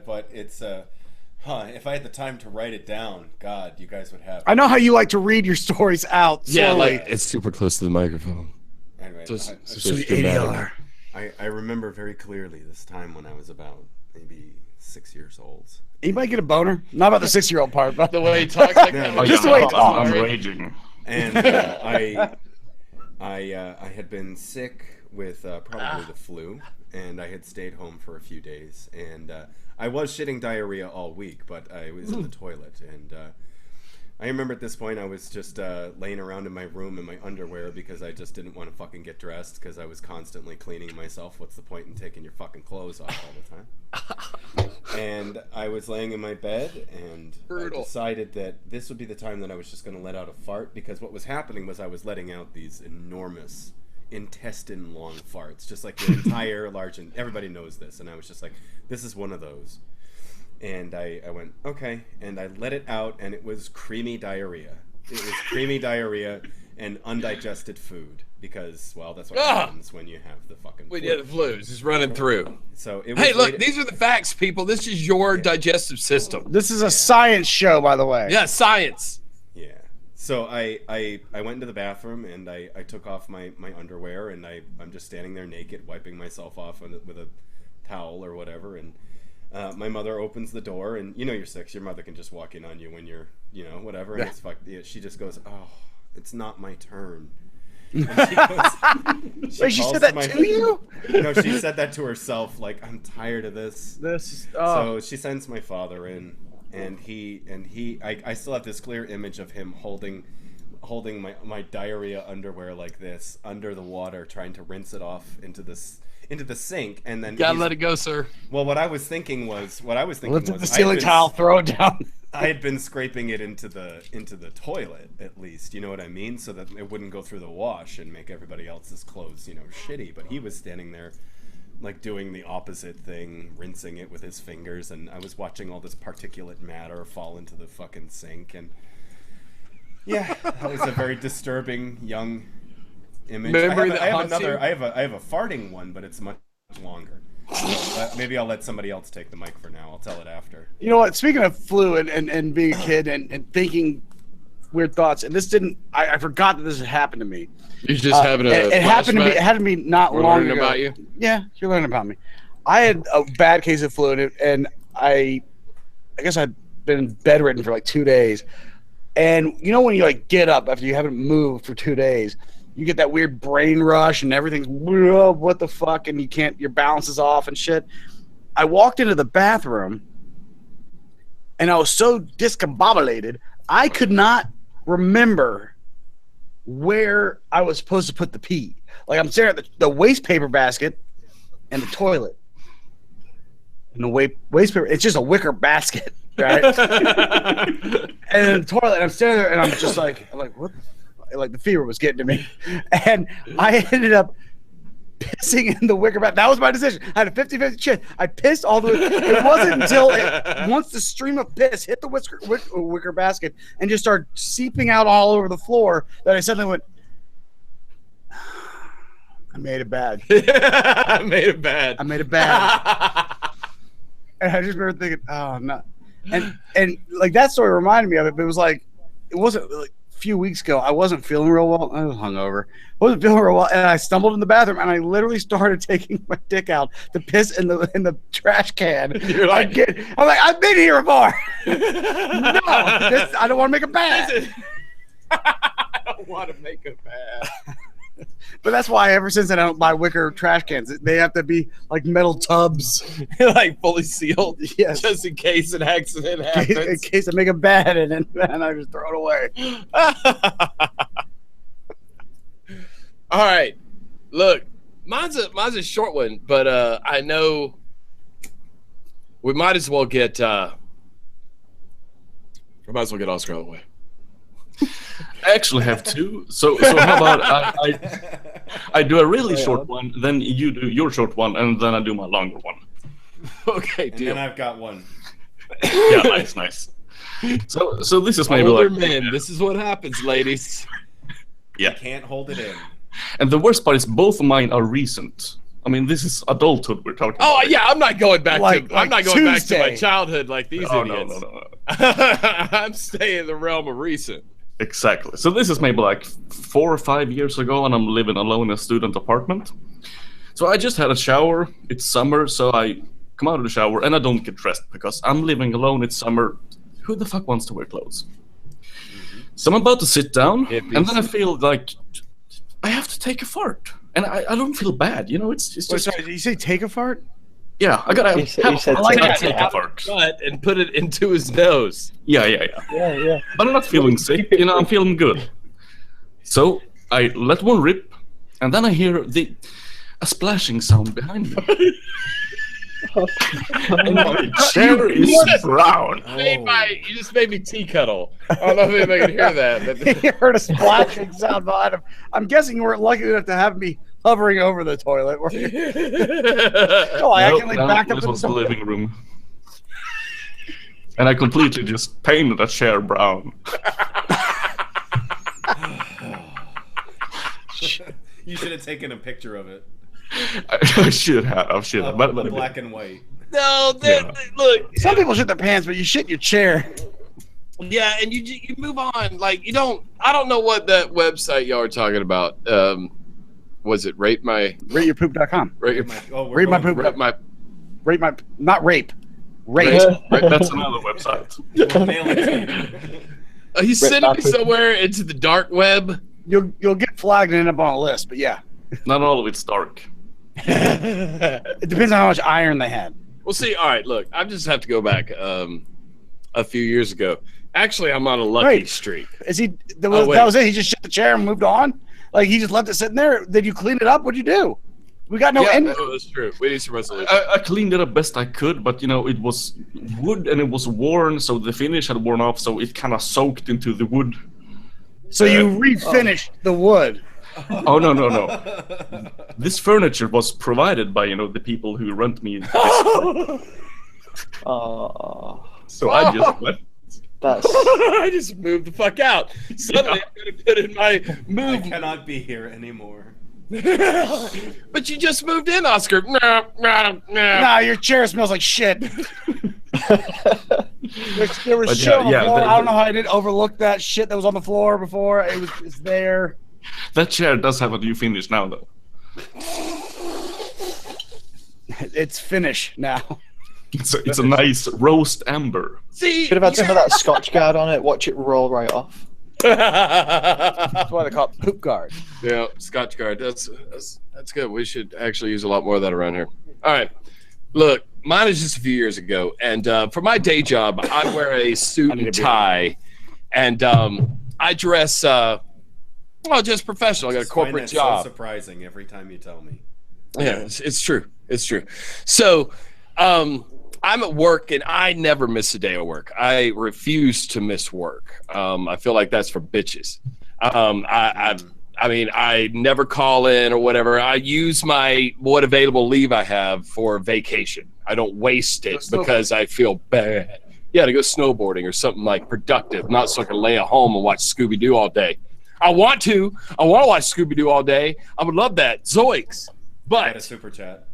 But it's if I had the time to write it down, God, you guys would have. I know how you like to read your stories out. Yeah, slowly. like it's super close to the microphone. Anyway, Sweet ADR. I remember very clearly this time when I was about maybe 6 years old. Anybody get a boner? Not about the 6-year-old part, but The way he talks like No, that. no, just the way he I'm raging. And I had been sick with probably the flu, and I had stayed home for a few days, and I was shitting diarrhea all week, but I was in the toilet, and I remember at this point I was just laying around in my room in my underwear because I just didn't want to fucking get dressed because I was constantly cleaning myself. What's the point in taking your fucking clothes off all the time? And I was laying in my bed, and Brutal. I decided that this would be the time that I was just going to let out a fart, because what was happening was I was letting out these enormous intestine-long farts, just like your entire large, and everybody knows this, and I was just like, this is one of those. And I went, okay, and I let it out, and it was creamy diarrhea. It was creamy diarrhea and undigested food, because, well, that's what happens when you have the fucking flu. Yeah, the flu is just running through. So it was Hey, look, these are the facts, people. This is your digestive system. this is a science show, by the way. Yeah, science. Yeah. So I went into the bathroom, and I took off my underwear, and I'm just standing there naked, wiping myself off with a towel or whatever, and my mother opens the door, and you're 6. Your mother can just walk in on you when you're, whatever. And it's she just goes, "Oh, it's not my turn." And Wait, she calls said that my- to you? No, she said that to herself. Like, I'm tired of this. Oh. So she sends my father in, and I still have this clear image of him holding my diarrhea underwear like this under the water, trying to rinse it off into the sink, and then Gotta let it go, sir. Well, what I was thinking was Lift up the ceiling tile, throw it down. I had been scraping it into the toilet, at least, you know what I mean, so that it wouldn't go through the wash and make everybody else's clothes, shitty. But he was standing there, like, doing the opposite thing, rinsing it with his fingers, and I was watching all this particulate matter fall into the fucking sink, and yeah, that was a very disturbing young image. I have a farting one, but it's much longer. So, maybe I'll let somebody else take the mic for now. I'll tell it after. You know what? Speaking of flu and being a kid and thinking weird thoughts, and this didn't. I forgot that this had happened to me. You're just having a. It happened to me. It happened to me not We're long learning ago. about you. Yeah, you're learning about me. I had a bad case of flu, and I guess I'd been bedridden for like 2 days. And you know when you like get up after you haven't moved for 2 days, you get that weird brain rush and everything's what the fuck, and your balance is off and shit. I walked into the bathroom and I was so discombobulated, I could not remember where I was supposed to put the pee. Like, I'm staring at the waste paper basket and the toilet. And the waste paper, it's just a wicker basket, right? And then the toilet, and I'm staring there, and I'm just like what? Like, the fever was getting to me, and I ended up pissing in the wicker basket. That was my decision. I had a 50-50 chance. I pissed all the way. It wasn't until once the stream of piss hit the wicker basket and just started seeping out all over the floor that I suddenly went, I made it bad. I made it bad. And I just remember thinking, oh no. And like, that story reminded me of it, but it was like, it wasn't like a few weeks ago. I wasn't feeling real well. I was hungover. I wasn't feeling real well, and I stumbled in the bathroom, and I literally started taking my dick out to piss in the trash can. You're like, I'm like, I've been here before. No, I don't want to make it bad. I don't want to make it bad. But that's why ever since then I don't buy wicker trash cans. They have to be like metal tubs, like fully sealed, yes, just in case an accident happens. in case I make it bad, and I just throw it away. All right, look, mine's a short one, but I know we might as well get Oscar out of the way. I actually have two. So how about I do a really short one, then you do your short one, and then I do my longer one. Okay, deal. And then I've got one. Yeah, nice. So this is maybe older like men. This is what happens, ladies. Yeah. Can't hold it in. And the worst part is both of mine are recent. I mean, this is adulthood we're talking about. Oh yeah, I'm not going back Like I'm not going back to Tuesday. my childhood like these idiots. No. I'm staying in the realm of recent. Exactly. So this is maybe like 4 or 5 years ago, and I'm living alone in a student apartment. So I just had a shower. It's summer, so I come out of the shower and I don't get dressed because I'm living alone. It's summer. Who the fuck wants to wear clothes? So I'm about to sit down, and then I feel like I have to take a fart, and I don't feel bad. You know, it's just. Wait, sorry, did you say take a fart? Yeah, I gotta He said take a fart. Cut and put it into his nose. Yeah. Yeah. But I'm not feeling sick, you know, I'm feeling good. So I let one rip, and then I hear a splashing sound behind me. And my chair is brown. You just made me tea cuddle. I don't know if anybody can hear that. He heard a splashing sound behind him. I'm guessing you weren't lucky enough to have me hovering over the toilet. Were you? Oh, I accidentally backed up this to was the living room. And I completely just painted a chair brown. You should have taken a picture of it. I should have. But Black and white. No, Yeah. look. Some people shit their pants, but you shit in your chair. Yeah, and you move on. Like, you don't. I don't know what that website y'all are talking about. Was it RateYourPoop.com. Rate Rate my poop. Not rape. Rate. That's another website. Mail it to you. Are you sending me somewhere into the dark web? You'll get flagged and end up on a list, but yeah. Not all of it's dark. It depends on how much iron they had. Well, see, all right, look, I just have to go back a few years ago. Actually, I'm on a lucky streak. Is he? That was it. He just shut the chair and moved on. Like he just left it sitting there. Did you clean it up? What'd you do? We got no end. That's true. We need some resolution. I cleaned it up best I could, but you know it was wood and it was worn, so the finish had worn off, so it kind of soaked into the wood. So you refinished the wood. Oh no! This furniture was provided by the people who rent me. So I just left. I just moved the fuck out. Suddenly I'm gonna put in my move. I cannot be here anymore. But you just moved in, Oscar. Nah, your chair smells like shit. There was shit on the floor. I don't know how I didn't overlook that shit that was on the floor before. It's there. That chair does have a new finish now, though. It's finish now. It's a nice roast amber. See, should have had some of that Scotch guard on it. Watch it roll right off. That's why they call it poop guard. Yeah, Scotch guard. That's good. We should actually use a lot more of that around here. All right, look, mine is just a few years ago, and for my day job, I wear a suit and tie, and I dress just professional. I got a corporate job. So surprising every time you tell me. Yeah, it's true. It's true. So, I'm at work and I never miss a day of work. I refuse to miss work. I feel like that's for bitches. I mean, I never call in or whatever. I use what available leave I have for vacation. I don't waste it because I feel bad. Yeah, to go snowboarding or something like productive, not so I can lay at home and watch Scooby-Doo all day. I want to watch Scooby-Doo all day. I would love that. Zoinks. But a super chat.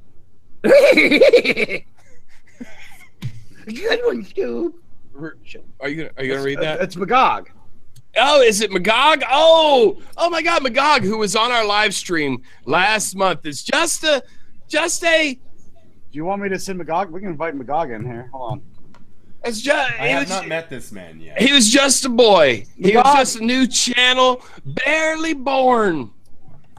Good one, Scoob. Are you gonna read that? It's Magog. Oh, is it Magog? Oh my God, Magog, who was on our live stream last month, is just a. Do you want me to send Magog? We can invite Magog in here. Hold on. I have not met this man yet. He was just a boy. Magog. He was just a new channel, barely born,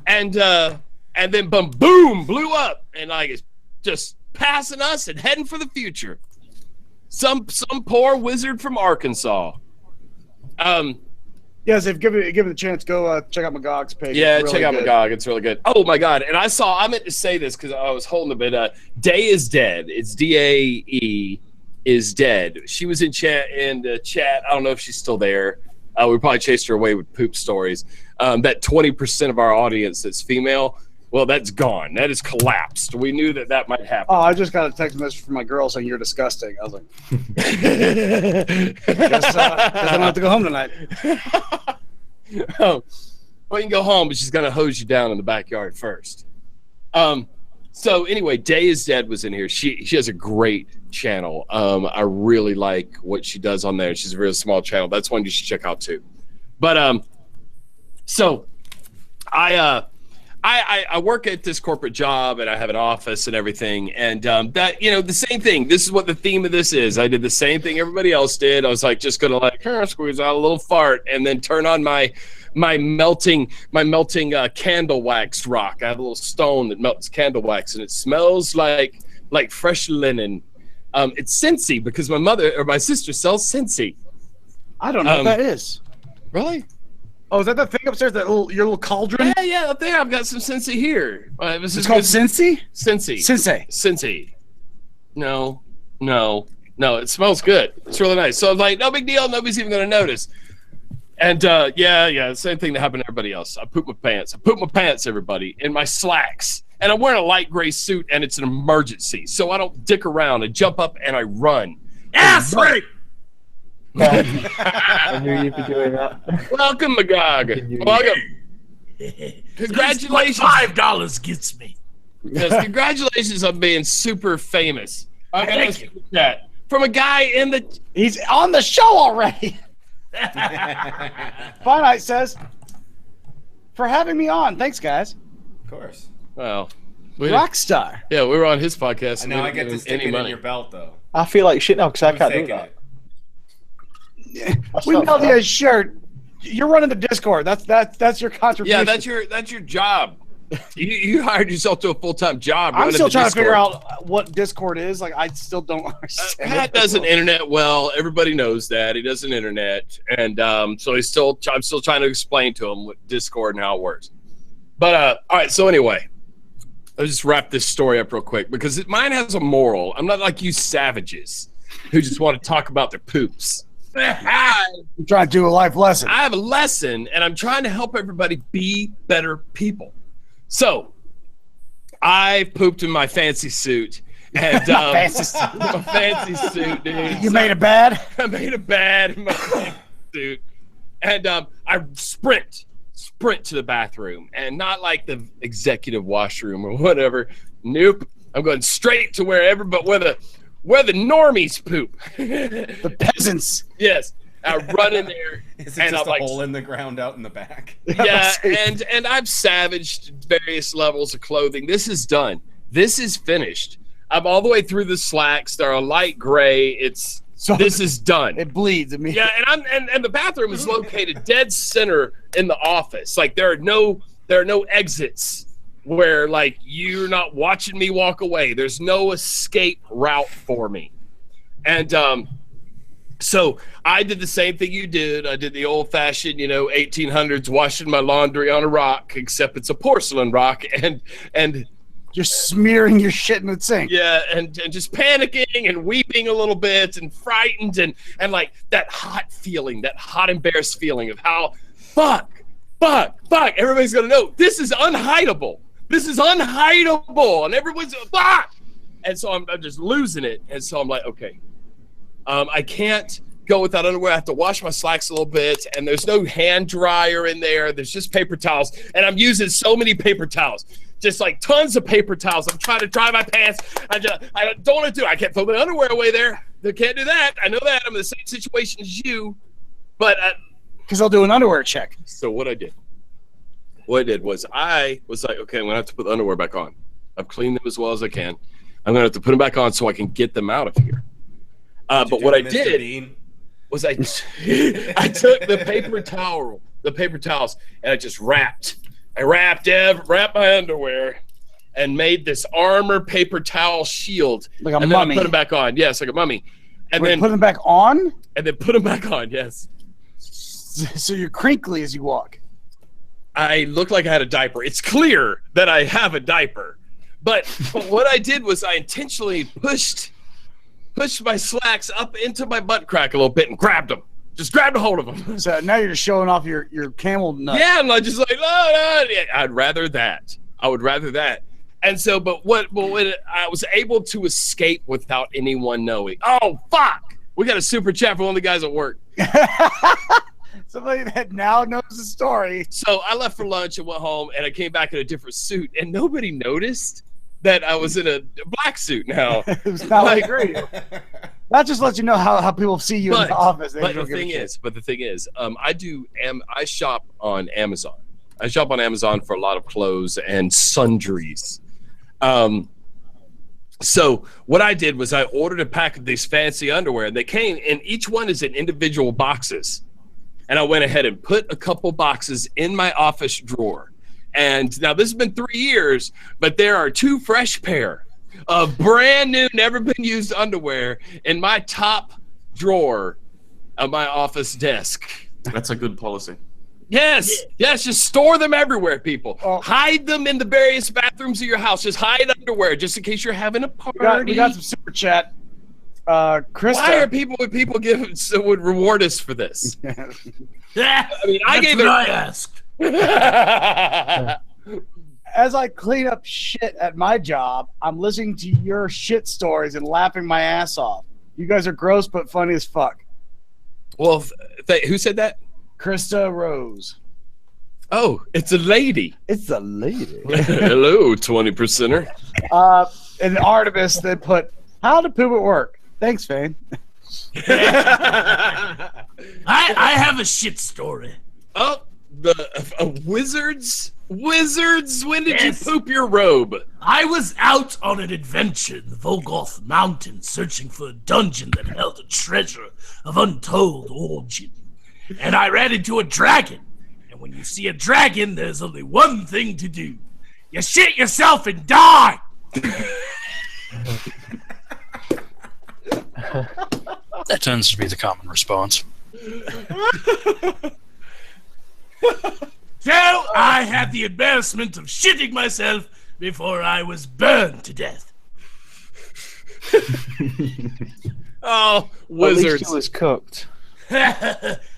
and then boom, blew up, and like it's just passing us and heading for the future. Some poor wizard from Arkansas. Yes, if give it a chance, go check out Magog's page. Yeah, check out Magog. It's really good. Oh my God! And I meant to say this because I was holding a bit. Day is dead. It's DAE is dead. She was in chat. I don't know if she's still there. We probably chased her away with poop stories. That 20% of our audience that's female. Well, that's gone. That has collapsed. We knew that might happen. Oh, I just got a text message from my girl saying you're disgusting. I was like, guess I don't have to go home tonight. Well, you can go home, but she's going to hose you down in the backyard first. So anyway, Day is Dead was in here. She has a great channel. I really like what she does on there. She's a really small channel. That's one you should check out too. But so I work at this corporate job and I have an office and everything. And that, the same thing. This is what the theme of this is. I did the same thing everybody else did. I was like, just going to squeeze out a little fart and then turn on my melting candle wax rock. I have a little stone that melts candle wax and it smells like fresh linen. It's Scentsy because my sister sells Scentsy. I don't know what that is. Really? Oh, is that the thing upstairs? Your little cauldron? Yeah, up there. I've got some Scentsy here. It's called Scentsy? Sensei. No. It smells good. It's really nice. So I'm like, no big deal. Nobody's even going to notice. And same thing that happened to everybody else. I pooped my pants, everybody, in my slacks. And I'm wearing a light gray suit, and it's an emergency. So I don't dick around. I jump up and I run. Ass rape! I knew you'd be doing that. Welcome, Magog. Welcome. Congratulations. $5 gets me. Yes, congratulations on being super famous. Thank you. That from a guy in the. He's on the show already. Finite says, for having me on. Thanks, guys. Of course. Well, Rockstar. Yeah, we were on his podcast. And now I get to stick it in your belt, though. I feel like shit now because I can't do that. We mailed you a shirt. You're running the Discord. That's your contribution. Yeah, that's your job. You hired yourself to a full-time job. I'm still trying Discord. to figure out what Discord is. Like, I still don't understand. Pat doesn't internet well. Everybody knows that he doesn't internet, and so I'm still trying to explain to him what Discord and how it works. But all right. So anyway, let's just wrap this story up real quick because mine has a moral. I'm not like you savages who just want to talk about their poops. I'm trying to do a life lesson. I have a lesson, and I'm trying to help everybody be better people. So, I pooped in my fancy suit. And, my fancy suit, dude. You made it bad? I made it bad in my fancy suit. And I sprint to the bathroom. And not like the executive washroom or whatever. Nope. I'm going straight to where the normies poop. The peasants. Yes. I run in there. Is it and just I'm a hole in the ground out in the back? Yeah, and I've savaged various levels of clothing. This is done. This is finished. I'm all the way through the slacks. They're a light gray. This is done. It bleeds immediately. Yeah, and the bathroom is located dead center in the office. Like there are no exits where like you're not watching me walk away. There's no escape route for me. And so I did the same thing you did. I did the old-fashioned, 1800s washing my laundry on a rock, except it's a porcelain rock, and you're smearing your shit in the sink. Yeah, and just panicking and weeping a little bit and frightened and like that hot feeling, that hot embarrassed feeling of how fuck, everybody's gonna know this is unhideable. This is unhideable, and everyone's fuck. And so I'm just losing it, and so I'm like, okay. I can't go without underwear. I have to wash my slacks a little bit, and there's no hand dryer in there. There's just paper towels, and I'm using so many paper towels, just like tons of paper towels. I'm trying to dry my pants. I don't want to do it. I can't throw my underwear away there. They can't do that. I know that. I'm in the same situation as you, but because I'll do an underwear check. So what I did was I was like, okay, I'm gonna have to put the underwear back on. I've cleaned them as well as I can. I'm gonna have to put them back on so I can get them out of here. But what I did was I took the paper towels, and I just wrapped my underwear and made this armor paper towel shield. Like a and mummy. Then I put them back on. Yes, like a mummy. And then put them back on? And then put them back on, yes. So you're crinkly as you walk. I look like I had a diaper. It's clear that I have a diaper. But what I did was I intentionally pushed my slacks up into my butt crack a little bit and grabbed them. Just grabbed a hold of them. So now you're just showing off your camel nut. Yeah, and I'm just like, no. I'd rather that. I would rather that. And so, but what I was able to escape without anyone knowing. Oh, fuck. We got a super chat from one of the guys at work. Somebody that now knows the story. So I left for lunch and went home, and I came back in a different suit, and nobody noticed that I was in a black suit now. It was not like great. That just lets you know how people see you in the office. But the thing is, I shop on Amazon. I shop on Amazon for a lot of clothes and sundries. So what I did was I ordered a pack of these fancy underwear. They came, and each one is in individual boxes. And I went ahead and put a couple boxes in my office drawer. And now this has been 3 years, but there are 2 fresh pair of brand new, never been used underwear in my top drawer of my office desk. That's a good policy. Yes, just store them everywhere, people. Hide them in the various bathrooms of your house. Just hide underwear, just in case you're having a party. We got some super chat. Krista. Why are people would reward us for this? Yeah, I mean, I gave it. I asked. As I clean up shit at my job, I'm listening to your shit stories and laughing my ass off. You guys are gross but funny as fuck. Well, who said that? Krista Rose. Oh, it's a lady. It's a lady. Hello, 20%er. And Artemis that put, how to poop at work. Thanks, Fane. I have a shit story. Oh, the wizards? Wizards, when did you poop your robe? I was out on an adventure in the Vogoth Mountains searching for a dungeon that held a treasure of untold origin. and I ran into a dragon. And when you see a dragon, there's only one thing to do. You shit yourself and die! That tends to be the common response. So I had the embarrassment of shitting myself before I was burned to death. Oh, At wizards. least it was cooked.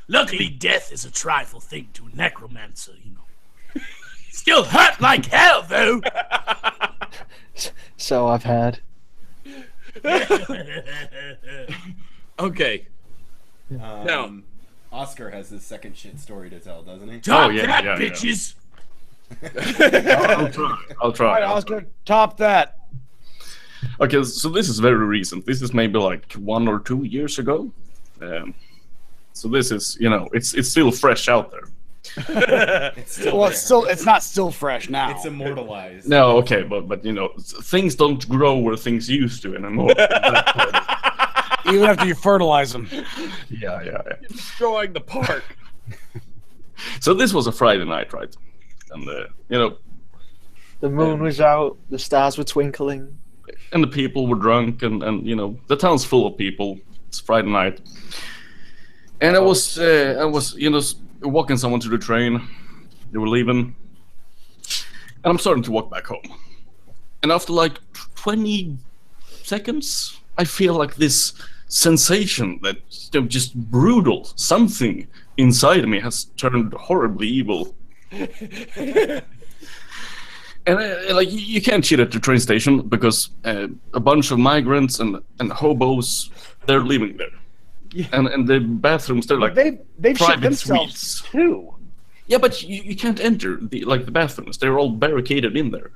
Luckily, death is a trifle thing to a necromancer, you know. Still hurt like hell, though. So I've heard. Okay. Now, Oscar has his second shit story to tell, doesn't he? Top yeah, that, yeah, yeah. bitches. I'll try. All right, Oscar, top that. Okay, so this is very recent. This is maybe like 1 or 2 years ago. So this is, it's still fresh out there. It's still Well, there. it's not still fresh now. It's immortalized. No, okay, but things don't grow where things used to anymore. Even after you fertilize them. Yeah. destroying the park. So this was a Friday night, right? And The moon was out, the stars were twinkling. and the people were drunk, and the town's full of people. It's Friday night, and I was walking someone to the train. They were leaving, and I'm starting to walk back home. And after like 20 seconds, I feel like this sensation that just brutal. Something inside of me has turned horribly evil. And like you can't shit at the train station because a bunch of migrants and hobos, they're living there. Yeah. And the bathrooms, they're like they've shit private themselves suites. too. Yeah, but you can't enter the bathrooms. They're all barricaded in there.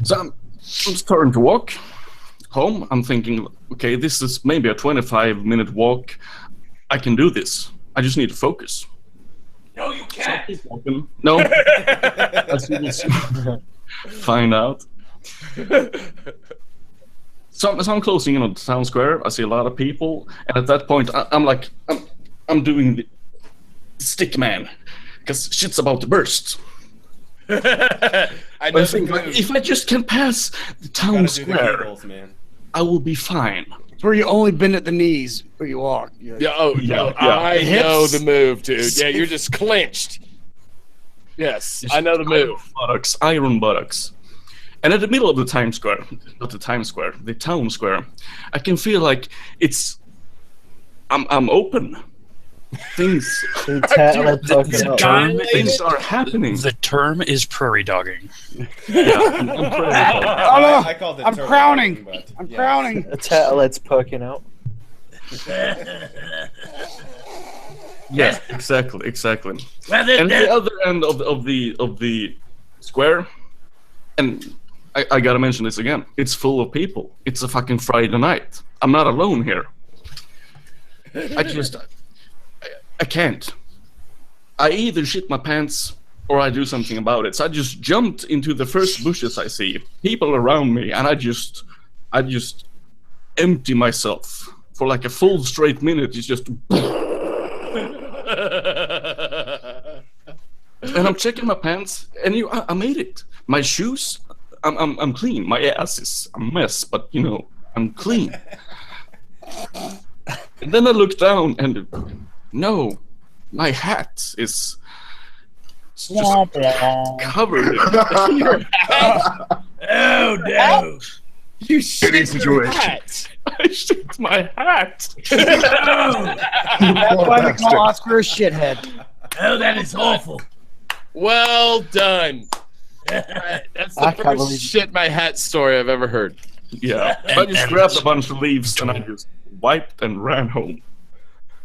So I'm starting to walk home. I'm thinking, okay, this is maybe a 25-minute walk. I can do this. I just need to focus. No, you can't. No. As you will soon find out. So I'm closing in on the town square. I see a lot of people, and at that point, I'm doing the stick man, because shit's about to burst. I know I think if I just can pass the town Gotta do the square, giggles, man. I will be fine. It's where you only bend at the knees where you walk. Yeah, Yeah. I know Hips. the move, dude. Yeah, you're just clenched. Yes, I know the move. Iron buttocks. And at the middle of the Times Square, not the Times Square, the town square, I can feel like I'm open. Things things are happening. The term is prairie dogging. Yeah, I'm pretty Oh no! I called it I'm turtle crowning. dogging, but I'm yes. crowning. A turtle head's poking out. Yeah, exactly. Well, And the other end of the square, and I gotta mention this again. It's full of people. It's a fucking Friday night. I'm not alone here. I can't. I either shit my pants or I do something about it. So I just jumped into the first bushes I see, people around me, and I just empty myself for like a full straight minute. It's just. And I'm checking my pants, and I made it. My shoes, I'm clean. My ass is a mess, but I'm clean. And then I look down, and no, my hat is just covered. Oh no! You shit your hat. I shit my hat. That's why they call Oscar a shithead. Oh, that is awful. Well done. That's the I can't first believe- shit my hat story I've ever heard. Yeah, I just grabbed a bunch of leaves and I just wiped and ran home.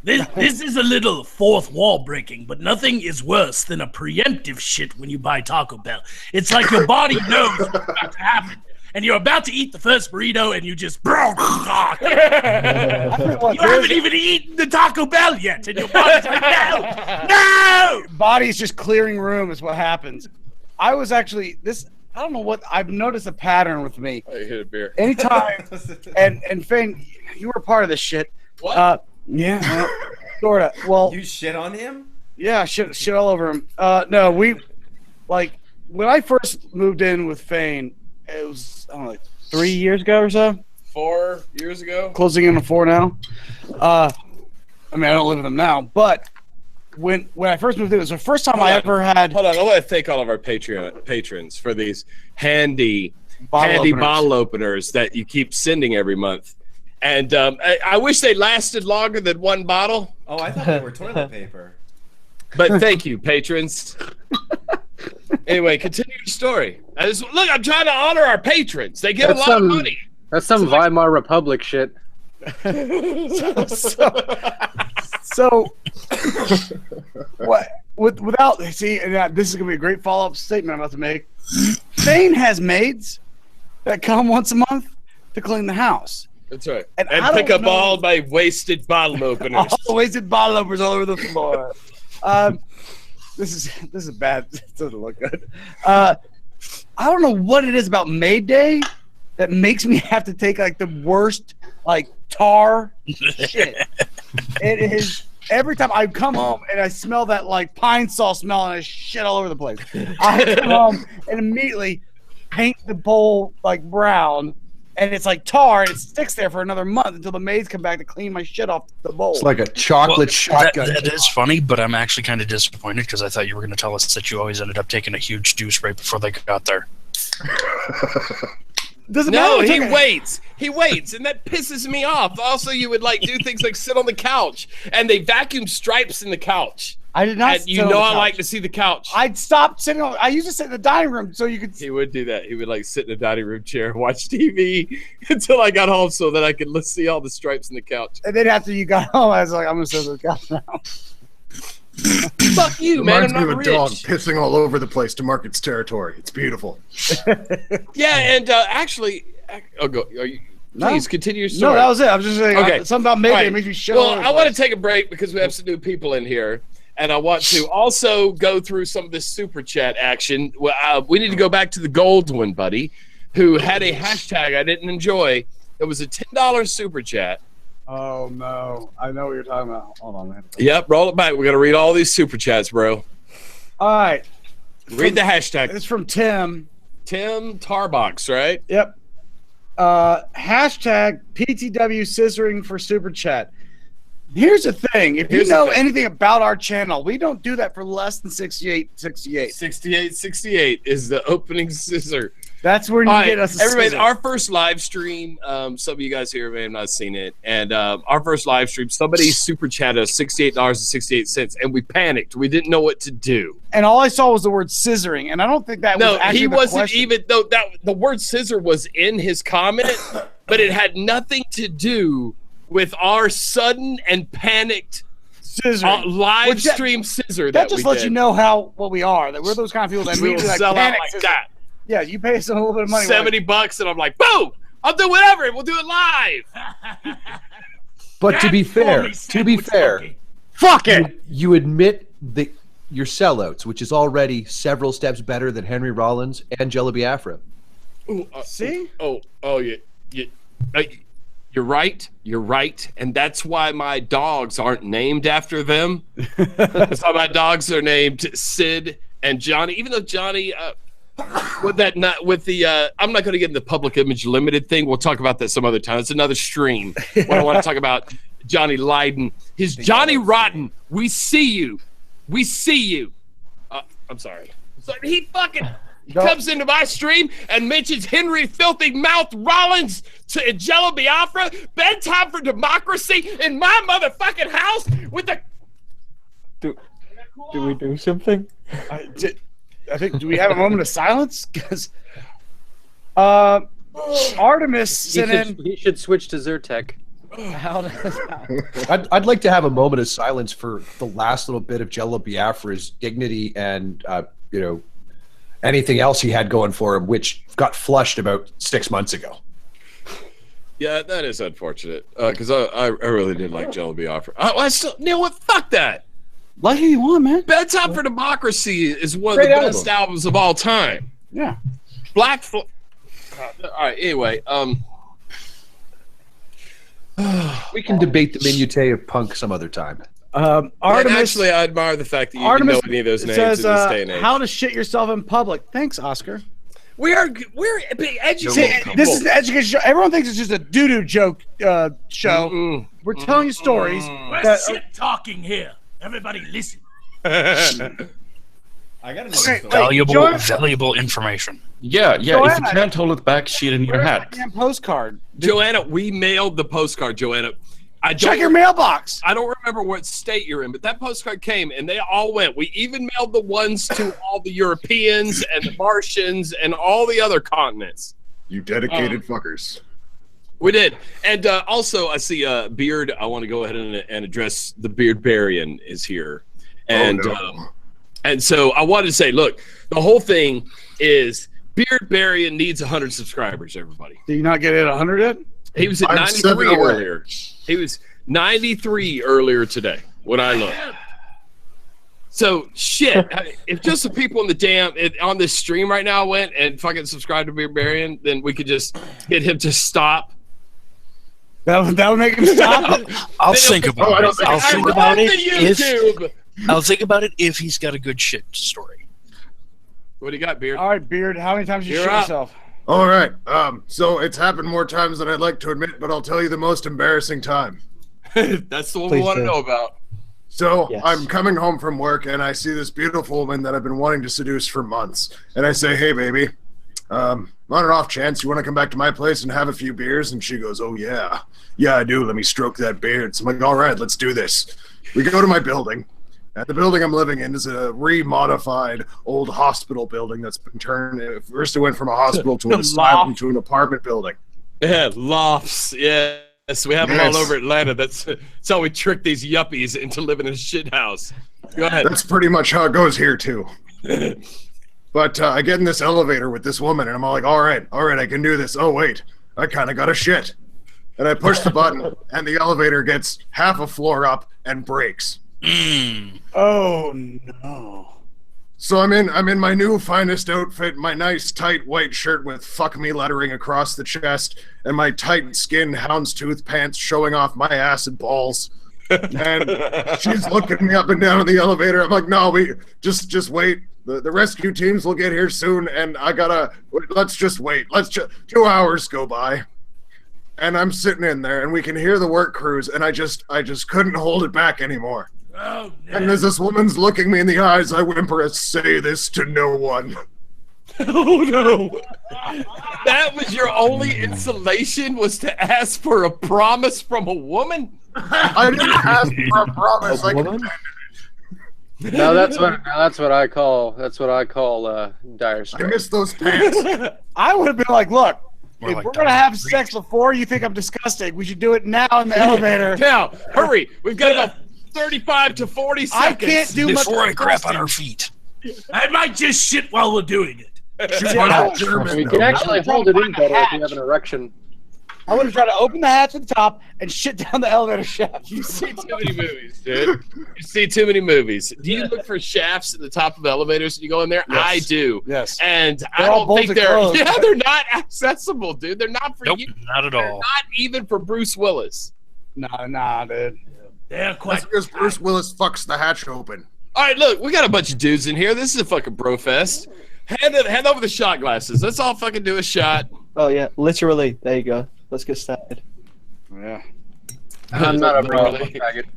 This is a little fourth wall breaking, but nothing is worse than a preemptive shit when you buy Taco Bell. It's like your body knows what's about to happen, and you're about to eat the first burrito, and you just you haven't even eaten the Taco Bell yet, and your body's like, no! Body's just clearing room is what happens. I was actually I don't know what I've noticed a pattern with me. I hit a beer. Anytime, and Fane, you were part of this shit. What? Yeah, sort of. Well, You shit on him? yeah, shit all over him. No, like when I first moved in with Fane, it was I don't know, like 3 years ago or so. 4 years ago. Closing in on 4 now. I mean, I don't live with them now, but when I first moved in, it was the first time I ever had. Hold on, I want to thank all of our Patreon patrons for these handy openers. bottle openers that you keep sending every month. And I wish they lasted longer than one bottle. Oh, I thought they were toilet paper. But thank you, patrons. Anyway, continue your story. Look, I'm trying to honor our patrons. They give a lot of money. That's some Weimar Republic shit. So what? Without see, and this is gonna be a great follow-up statement I'm about to make. Fane has maids that come once a month to clean the house. That's right. And And I pick don't up know- all my wasted bottle openers. All the wasted bottle openers all over the floor. This is bad. It doesn't look good. I don't know what it is about May Day that makes me have to take like the worst like tar shit. It is every time I come home and I smell that like pine saw smell and I shit all over the place. I come home and immediately paint the bowl like brown. And it's like tar, and it sticks there for another month until the maids come back to clean my shit off the bowl. It's like a chocolate shotgun. That is funny, but I'm actually kind of disappointed because I thought you were going to tell us that you always ended up taking a huge douche right before they got there. Doesn't No, matter. he waits. He waits, and that pisses me off. Also, you would like do things like sit on the couch, and they vacuum stripes in the couch. I did not. And you know I like to see the couch. I'd stop sitting on. I used to sit in the dining room so you could. He would do that. He would like sit in a dining room chair, watch TV until I got home, so that I could see all the stripes in the couch. And then after you got home, I was like, I'm gonna sit on the couch now. Fuck you, man. I'm Reminds me not of a rich. dog pissing all over the place to mark its territory. It's beautiful. Yeah, and actually, I'll go. Are you? Please continue your story. No, that was it. I was just saying. Okay. Something about May All Day right. makes me shit. Well, I want to take a break because we have some new people in here, and I want to also go through some of this super chat action. We need to go back to the gold one, buddy, who had a hashtag I didn't enjoy. It was a $10 super chat. Oh no, I know what you're talking about. Hold on, man. Yep, roll it back. We're gonna read all these super chats, bro. All right, Read the hashtag. it's from Tim. Tim Tarbox, right? Yep. Hashtag PTW scissoring for super chat. Here's the thing. If Here's you the know thing. anything about our channel, we don't do that for less than 68.68. 6868 is the opening scissor. That's where you All right, get us. A everybody, scissor. our first live stream, some of you guys here may have not seen it, and our first live stream, somebody super chatted us $68.68, and we panicked. We didn't know what to do. And all I saw was the word scissoring, and I don't think that was No, actually he the wasn't question. even, though that the word scissor was in his comment, but it had nothing to do with our sudden and panicked Scissoring. live Which that- stream scissor That just we lets did. you know what we are. That we're those kind of people that We will immediately like sell out panic like scissor. that. Yeah, you pay us a little bit of money. we're like, $70, and I'm like, boom! I'll do whatever. We'll do it live. But to be fair, Holy to be sandwich fair, monkey. fuck it. you admit that you're sellouts, which is already several steps better than Henry Rollins and Jello Biafra. Ooh, See? You're right. You're right, and that's why my dogs aren't named after them. That's why my dogs are named Sid and Johnny. Even though Johnny, I'm not going to get into the public image limited thing. We'll talk about that some other time. It's another stream. When I want to talk about Johnny Lydon, his Johnny Rotten. We see you. We see you. I'm sorry. So he fucking. He comes into my stream and mentions Henry Filthy Mouth Rollins to Jello Biafra. Bedtime for democracy in my motherfucking house with the. Do we do something? I think. Do we have a moment of silence? Because Artemis sent in. He should switch to Zyrtec. I'd like to have a moment of silence for the last little bit of Jello Biafra's dignity and anything else he had going for him, which got flushed about 6 months ago. Yeah, that is unfortunate because I really did like Jello Biafra. I still, you know what? Fuck that. Like who you want, man. Bedtime for Democracy is one of Great the best albums of all time. Yeah. All right. Anyway, We can debate the minutiae of punk some other time. Artemis, actually, I admire the fact that you Artemis know any of those names says, in this day and age. how to shit yourself in public. Thanks, Oscar. We're educated. This is an education show. Everyone thinks it's just a doo-doo joke show. We're telling you stories. We're shit talking here. Everybody listen. I gotta know. Valuable information. Yeah. Joanna, if you can't hold it back, shit in your hat. Damn postcard. Joanna, we mailed the postcard, Joanna. Check your mailbox. I don't remember what state you're in, but that postcard came and they all went. We even mailed the ones to all the Europeans and the Martians and all the other continents. You dedicated fuckers. We did. And also, I see Beard. I want to go ahead and address the Beard Barian is here. And and so I wanted to say, look, the whole thing is Beard Barian needs 100 subscribers, everybody. Did you not get it at 100 yet? He was at 93 earlier. He was 93 earlier today when I looked. So, shit, if just the people in the damn on this stream right now went and fucking subscribed to Beard Barian, then we could just get him to stop. That would make him stop? I'll think about it. I'll think about it. I'll think about it if he's got a good shit story. What do you got, Beard? All right, Beard, how many times did you shit yourself? All right. So it's happened more times than I'd like to admit, but I'll tell you the most embarrassing time. That's the one we want to know about. So I'm coming home from work and I see this beautiful woman that I've been wanting to seduce for months. And I say, hey, baby, on an off chance, you want to come back to my place and have a few beers? And she goes, oh, yeah. Yeah, I do. Let me stroke that beard. So I'm like, all right, let's do this. We go to my building. And the building I'm living in is a remodified old hospital building that's been turned. First, it went from a hospital to an asylum to an apartment building. Yeah, lofts. Yes, we have them all over Atlanta. That's how we trick these yuppies into living in a shit house. Go ahead. That's pretty much how it goes here, too. But I get in this elevator with this woman, and I'm all like, all right, I can do this. Oh, wait, I kind of got a shit. And I push the button, and the elevator gets half a floor up and breaks. Oh no! So I'm in my new finest outfit, my nice tight white shirt with "fuck me" lettering across the chest, and my tight skin houndstooth pants showing off my ass and balls. And she's looking me up and down in the elevator. I'm like, no, we just wait. The rescue teams will get here soon, and let's just wait. 2 hours go by. And I'm sitting in there, and we can hear the work crews, and I just couldn't hold it back anymore. Oh, no. And as this woman's looking me in the eyes, I whimper, say this to no one. Oh, no. That was your only insulation, was to ask for a promise from a woman? I didn't ask for a promise. I commanded it. No, that's what I call dire straits. I miss those pants. I would have been like, look, More if like we're going to have sex before you think I'm disgusting, we should do it now in the elevator. Now, hurry. We've got about 35 to 40 seconds. I can't do much before I crap on our feet. I might just shit while we're doing it. You can actually hold it in better if you have an erection. I want to try to open the hatch at the top and shit down the elevator shaft. You see too many movies, dude. You see too many movies. Do you look for shafts at the top of elevators when you go in there? Yes. I do. Yes. And They're I all don't think bolted they're closed. yeah, they're not accessible, dude. They're not for Nope, you. not at They're all. not even for Bruce Willis. Nah, dude. They're That's quite. because Bruce Willis fucks the hatch open. All right, look, we got a bunch of dudes in here. This is a fucking bro fest. Hand over the shot glasses. Let's all fucking do a shot. Oh yeah, literally. There you go. Let's get started. Yeah. I'm not a bro.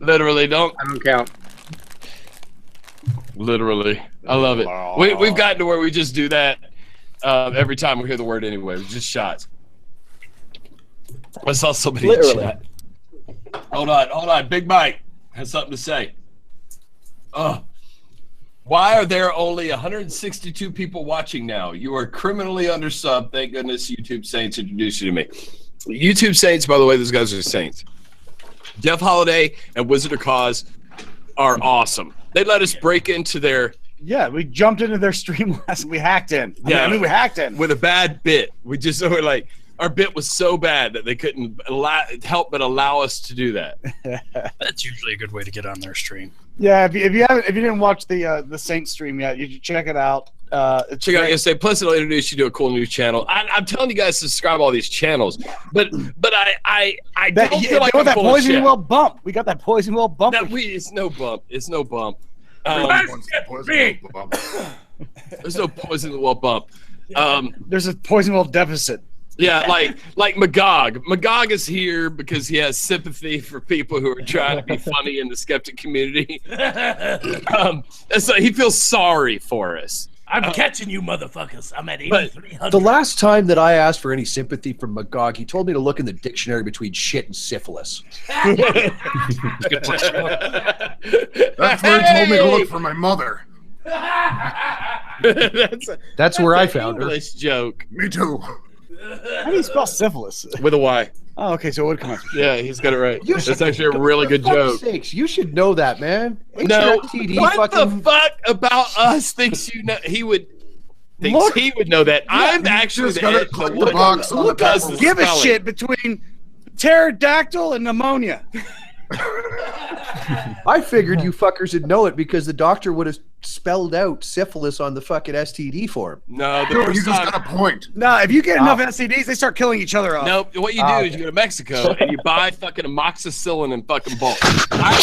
Literally, don't. I don't count. Literally. I love it. We've gotten to where we just do that every time we hear the word anyway. We just shots. I saw somebody in Literally. chat. Hold on. Big Mike has something to say. Why are there only 162 people watching now? You are criminally undersubbed. Thank goodness YouTube Saints introduced you to me. YouTube Saints, by the way, those guys are Saints. Jeff Holiday and Wizard of Cause are awesome. They let us break into their... Yeah, we jumped into their stream last. We hacked in. I mean, we hacked in with a bad bit. We were like, our bit was so bad that they couldn't help but allow us to do that. That's usually a good way to get on their stream. Yeah, if you didn't watch the Saint stream yet, you should check it out. Check out yesterday. Plus, it'll introduce you to a cool new channel. I'm telling you guys to subscribe to all these channels, but I don't feel like I'm that full of poison shit. well bump. We got that poison well bump. It's no bump. It's no bump. There's no poison well bump. There's a poison well deficit. Yeah, like Magog. Magog is here because he has sympathy for people who are trying to be funny in the skeptic community. So he feels sorry for us. I'm catching you, motherfuckers. I'm at 8,300. The last time that I asked for any sympathy from Magog, he told me to look in the dictionary between shit and syphilis. That's where he told me to look for my mother. That's where I found her. English joke. Me too. How do you spell syphilis? With a Y. Oh, okay, so it would come out. Yeah, he's got it right. That's actually a really good joke. Sakes, you should know that, man. No, HRTD what fucking... the fuck about us thinks you know? He would know that. I'm actually the head to look us give a shit between pterodactyl and pneumonia. I figured you fuckers would know it because the doctor would have spelled out syphilis on the fucking STD form. No, you just got a point. No, if you get enough STDs, they start killing each other off. Nope. What you do is you go to Mexico and you buy fucking amoxicillin in fucking bulk. I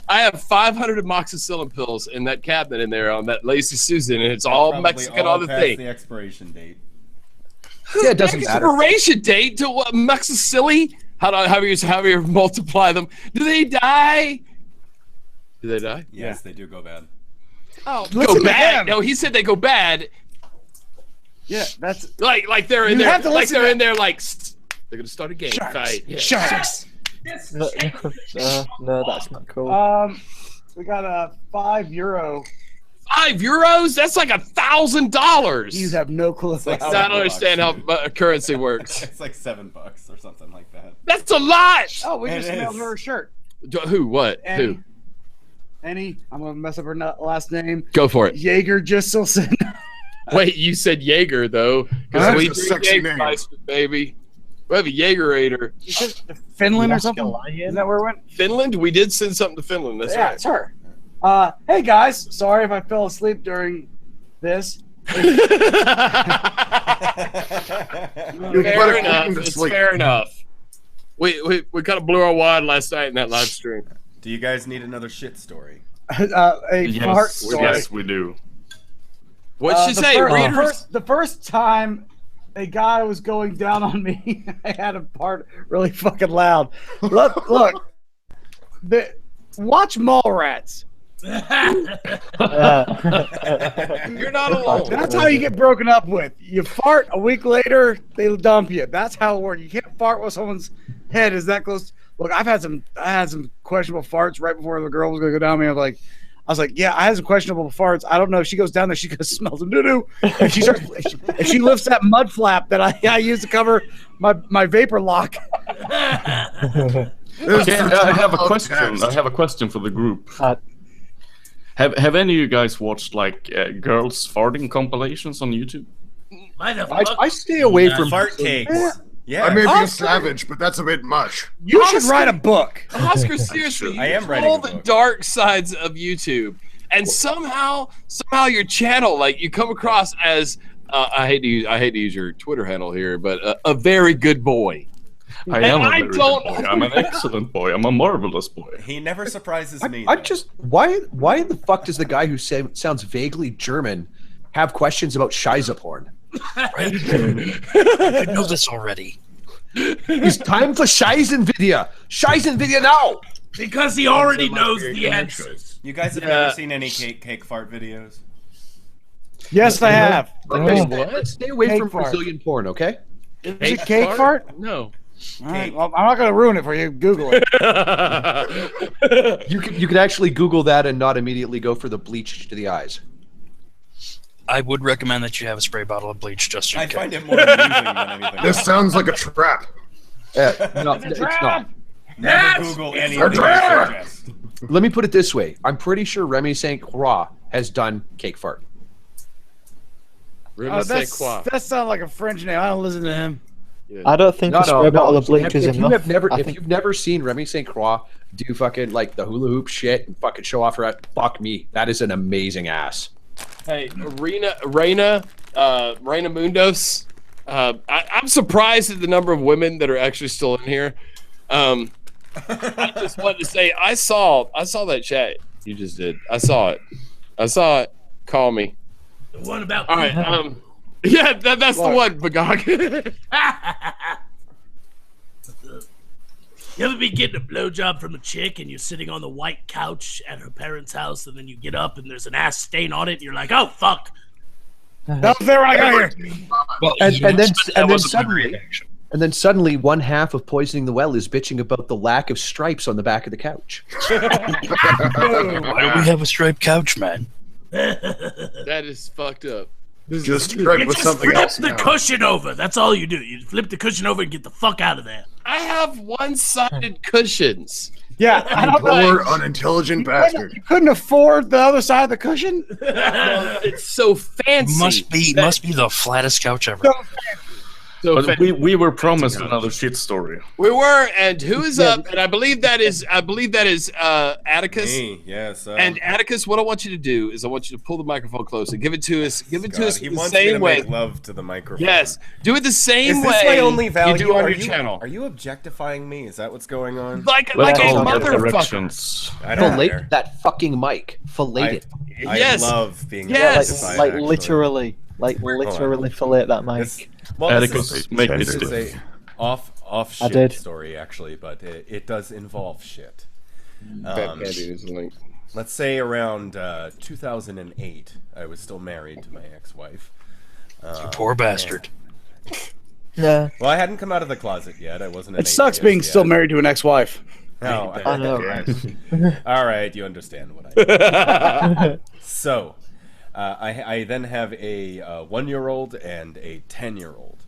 have 500 amoxicillin pills in that cabinet in there on that Lazy Susan, and it's all Mexican on the thing. The expiration date. Yeah, it doesn't matter. Expiration date to what? Amoxicillin? How do you multiply them? Do they die? Do they die? Yes, they do go bad. Oh, go bad? No, he said they go bad. Yeah, that's like they're in there. Like they're in there. Like they're gonna start a game fight. Yeah. Sharks. No, that's not cool. We got €5. €5? That's like $1,000. You have no clue. Like I don't understand how currency works. It's like $7 or something like that. That's a lot. Oh, we just mailed her a shirt. Who? What? Annie. Who? Annie. I'm gonna mess up her last name. Go for it. Jaeger Gisselson. Wait, you said Jaeger though, because we a sexy name. Baby. We have a Jaegerator. You said Finland or something? Is that where we went? Finland? We did send something to Finland. That's Yeah, right. it's her. Hey guys, sorry if I fell asleep during this. Fair enough. It's fair enough. We kind of blew our wad last night in that live stream. Do you guys need another shit story? Fart story. Yes, we do. What'd she say? The first time a guy was going down on me, I had a fart really fucking loud. Look, watch Mallrats. You're not alone. That's how you get broken up with. You fart a week later, they dump you. That's how it works. You can't fart while someone's head is that close. Look, I had some questionable farts right before the girl was gonna go down me. I was like, yeah, I had some questionable farts. I don't know. If she goes down there, she goes smells of doo-doo. If she starts, if she lifts that mud flap that I use to cover my vapor lock. I have a question. I have a question for the group. Have any of you guys watched like girls farting compilations on YouTube? I stay away from fart cakes. Yeah, I may be a savage, but that's a bit much. You should write a book. Oscar, seriously, I am writing all a the book. dark sides of YouTube, and somehow your channel, like you come across as I hate to use your Twitter handle here, but a very good boy. I am a very good boy. I'm an excellent boy. I'm a marvelous boy. He never surprises me. I just why the fuck does the guy who sounds vaguely German have questions about Scheisse porn? Right? I know this already. It's time for Scheisse video. Scheisse video now. Because he already knows the answers. You guys have never seen any cake fart videos? Yes, I have. Let's stay away Cake from fart. Brazilian porn, okay? Is it cake fart? No. All right, well, I'm not going to ruin it for you. Google it. You can actually Google that and not immediately go for the bleach to the eyes. I would recommend that you have a spray bottle of bleach just in I case. find it more amusing than anything. This sounds like a trap. No, it's not. Never Google anything. Let me put it this way. I'm pretty sure Remy St. Croix has done cake fart. That sounds like a French name. I don't listen to him. I don't think a spray bottle of bleach is if enough. You've never seen Remy St. Croix do fucking like the hula hoop shit and fucking show off her ass, fuck me. That is an amazing ass. Hey, Reina Mundos. I'm surprised at the number of women that are actually still in here. I just wanted to say I saw that chat you just did. I saw it. Call me. The one about all right. Yeah, that's the one, Bagog. You ever be getting a blowjob from a chick and you're sitting on the white couch at her parents' house, and then you get up and there's an ass stain on it, and you're like, "Oh fuck!" That was there when I got here. Well, and then suddenly one half of Poisoning the Well is bitching about the lack of stripes on the back of the couch. Why do we have a striped couch, man? That is fucked up. Just strike with something flip else. the now. cushion over. That's all you do. You flip the cushion over and get the fuck out of there. I have one-sided cushions. Yeah, I don't Poor, know. unintelligent bastard. You couldn't afford the other side of the cushion? It's so fancy. Must be the flattest couch ever. So But we were promised another shit story. we were, and who is up? And I believe that is Atticus. Me, yes. And Atticus, what I want you to do is I want you to pull the microphone closer. Give it to us. Give it to God, us he the wants me same to way. make love to the microphone. Yes, do it the same Is way. this my only value? you do on are your you, channel. Are you objectifying me? Is that what's going on? Like a Let's all get motherfucker. directions. I don't Fillet care. that fucking mic. Fillet it. I Yes. love being Yes. objectified, Like actually. literally fillet that mic. Atticus, make this it is stick. a off I did. shit story actually, but it does involve shit. Let's say around 2008, I was still married to my ex-wife. You poor bastard. Yeah. Well, I hadn't come out of the closet yet. I wasn't. An It sucks atheist being yet. still married to an ex-wife. No, I know, right? All right, you understand what I mean. So, I then have a 1-year-old and a 10-year-old,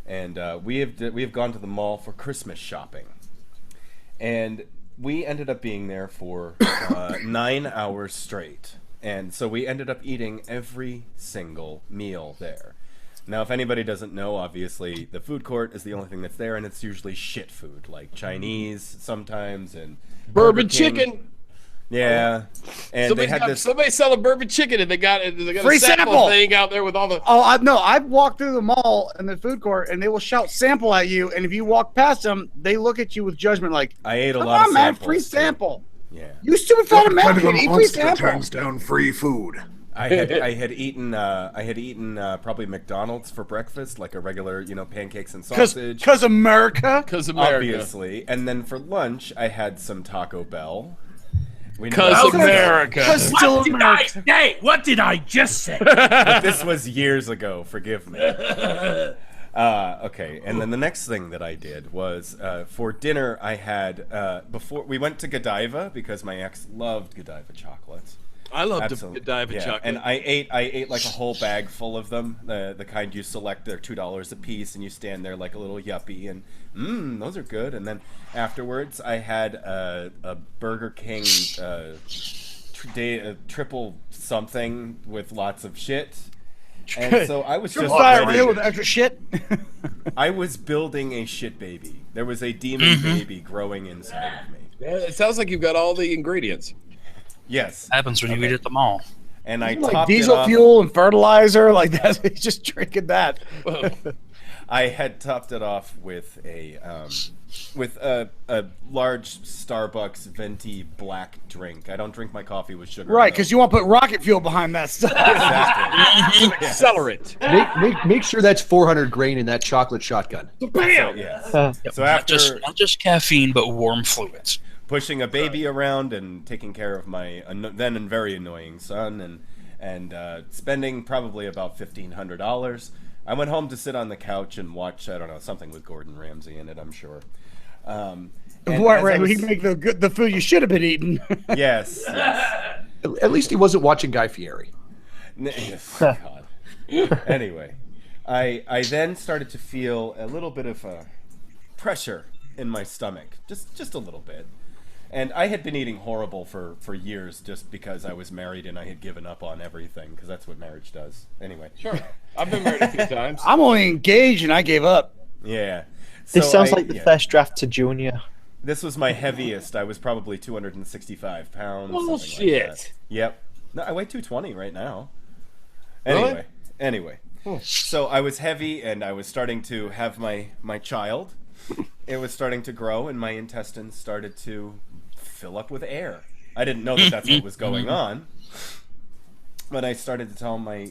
and we have gone to the mall for Christmas shopping, and we ended up being there for 9 hours straight, and so we ended up eating every single meal there. Now, if anybody doesn't know, obviously the food court is the only thing that's there, and it's usually shit food, like Chinese sometimes and Bourbon Burger King. chicken. Yeah, and they had this. Somebody selling bourbon chicken, and they got Free a sample sample thing out there with all the. Oh, no, I've walked through the mall and the food court, and they will shout sample at you, and if you walk past them, they look at you with judgment like, I ate a come lot on, of man, samples. free too. sample. Yeah, You stupid fat What kind American, of a eat free monster sample. turns down free food? I had eaten probably McDonald's for breakfast, like a regular pancakes and sausage. Because America. Because America. Obviously, and then for lunch I had some Taco Bell. Because America. What did I just say? But this was years ago. Forgive me. Okay, and then the next thing that I did was for dinner I had before we went to Godiva because my ex loved Godiva chocolates. I love Absolutely. Godiva chocolate. And I ate like a whole bag full of them. The kind you select, they're $2 a piece, and you stand there like a little yuppie, and those are good. And then afterwards, I had a Burger King triple something with lots of shit. And so I was just diarrhea with extra shit. I was building a shit baby. There was a demon baby growing inside of me. Yeah, it sounds like you've got all the ingredients. Yes. Happens when you eat at the mall. And I like topped diesel it off. fuel and fertilizer, like that. He's just drinking that. I had topped it off with a large Starbucks venti black drink. I don't drink my coffee with sugar. Right, because you want to put rocket fuel behind that stuff. Exactly. Accelerant. Make sure that's 400 grain in that chocolate shotgun. Bam! Yes. Yep, So after not just caffeine, but warm fluids. pushing a baby around and taking care of my then and very annoying son and spending probably about $1,500, I went home to sit on the couch and watch, I don't know, something with Gordon Ramsay in it, I'm sure. And What, as I right? was- We make the food you should have been eating. Yes. At least he wasn't watching Guy Fieri. God. Anyway, I then started to feel a little bit of pressure in my stomach, just a little bit. And I had been eating horrible for years just because I was married and I had given up on everything, because that's what marriage does. Anyway. Sure. I've been married a few times. I'm only engaged and I gave up. Yeah. This So sounds like the first draft to Junior. This was my heaviest. I was probably 265 pounds. something like Bullshit. that. Yep. No, I weigh 220 right now. Anyway. So I was heavy, and I was starting to have my child. It was starting to grow, and my intestines started to fill up with air. I didn't know that that's what was going on. But I started to tell my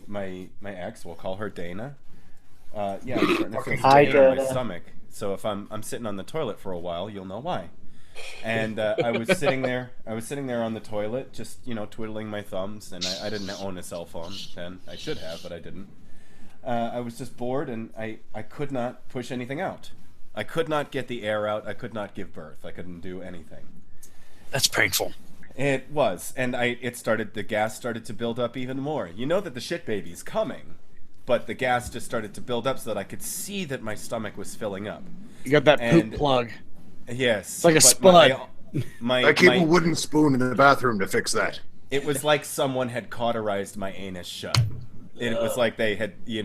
ex, we'll call her Dana. I'm starting to feel pain in my stomach. So if I'm sitting on the toilet for a while, you'll know why. And I was sitting there on the toilet, just twiddling my thumbs, and I didn't own a cell phone then. I should have, but I didn't. I was just bored, and I could not push anything out. I could not get the air out. I could not give birth. I couldn't do anything. That's painful. It was, and the gas started to build up even more. You know that the shit baby's coming, but the gas just started to build up so that I could see that my stomach was filling up. You got that poop plug. Yes. It's like a spud. I keep a wooden spoon in the bathroom to fix that. It was like someone had cauterized my anus shut. It was like they had, you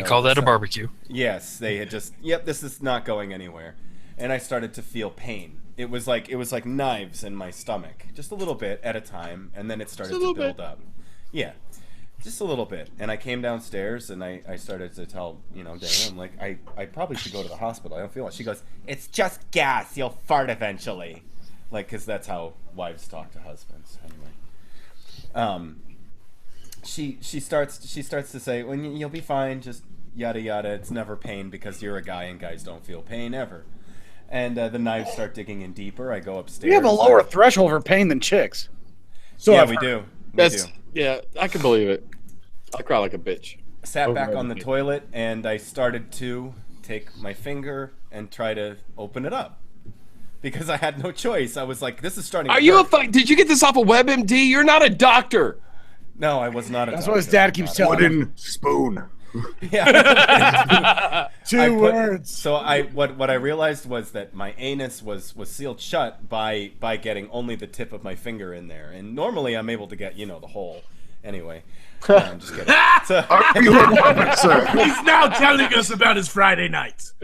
call that a barbecue. Yes, they had just, this is not going anywhere. And I started to feel pain. It was like knives in my stomach, just a little bit at a time, and then it started to build up. Yeah, just a little bit. And I came downstairs, and I started to tell, Dana, I'm like, I probably should go to the hospital. I don't feel it. She goes, it's just gas. You'll fart eventually. Like, because that's how wives talk to husbands. Anyway. She starts to say, well, you'll be fine, just yada yada. It's never pain because you're a guy and guys don't feel pain ever. And the knives start digging in deeper. I go upstairs. We have a lower threshold for pain than chicks. So yeah, we do. Yeah, I can believe it. I cry like a bitch. Sat back on the toilet, and I started to take my finger and try to open it up. Because I had no choice. I was like, this is starting to hurt. Did you get this off of WebMD? You're not a doctor. No, I was not a doctor. That's what his dad keeps telling him. Wooden spoon. Yeah. Two words. So what I realized was that my anus was sealed shut by getting only the tip of my finger in there. And normally I'm able to get, the whole. Anyway. No, I'm just kidding. Are you a puppet, sir? He's now telling us about his Friday nights.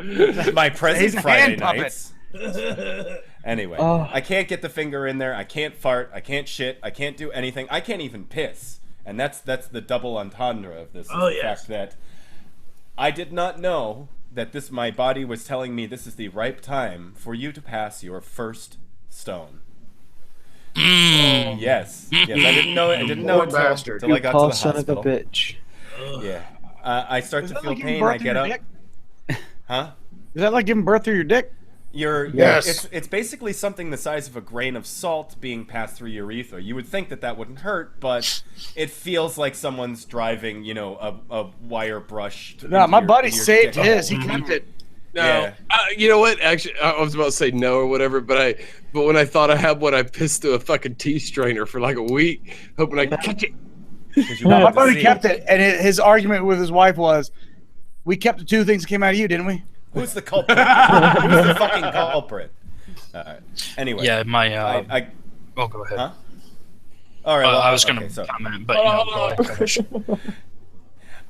My present Friday nights. Puppet. Anyway, I can't get the finger in there. I can't fart. I can't shit. I can't do anything. I can't even piss. And that's the double entendre of this. Oh, the fact that I did not know that my body was telling me this is the ripe time for you to pass your first stone. Yes, I didn't know it. I didn't know it until I got to the hospital. Son of a bitch. Yeah, I start to feel pain. I get up. Huh? Is that like giving birth through your dick? Yes. It's basically something the size of a grain of salt being passed through your urethra. You would think that wouldn't hurt, but it feels like someone's driving, a wire brush. No, my buddy saved his. He kept it. No, yeah. You know what? Actually, I was about to say no or whatever, but when I thought I had one, I pissed through a fucking tea strainer for like a week, hoping I could catch it. No, my buddy kept it, and his argument with his wife was, "We kept the two things that came out of you, didn't we?" Who's the culprit? Who's the fucking culprit? Anyway. Yeah, oh, go ahead. Huh? All right. I was going to comment, but go ahead, finish.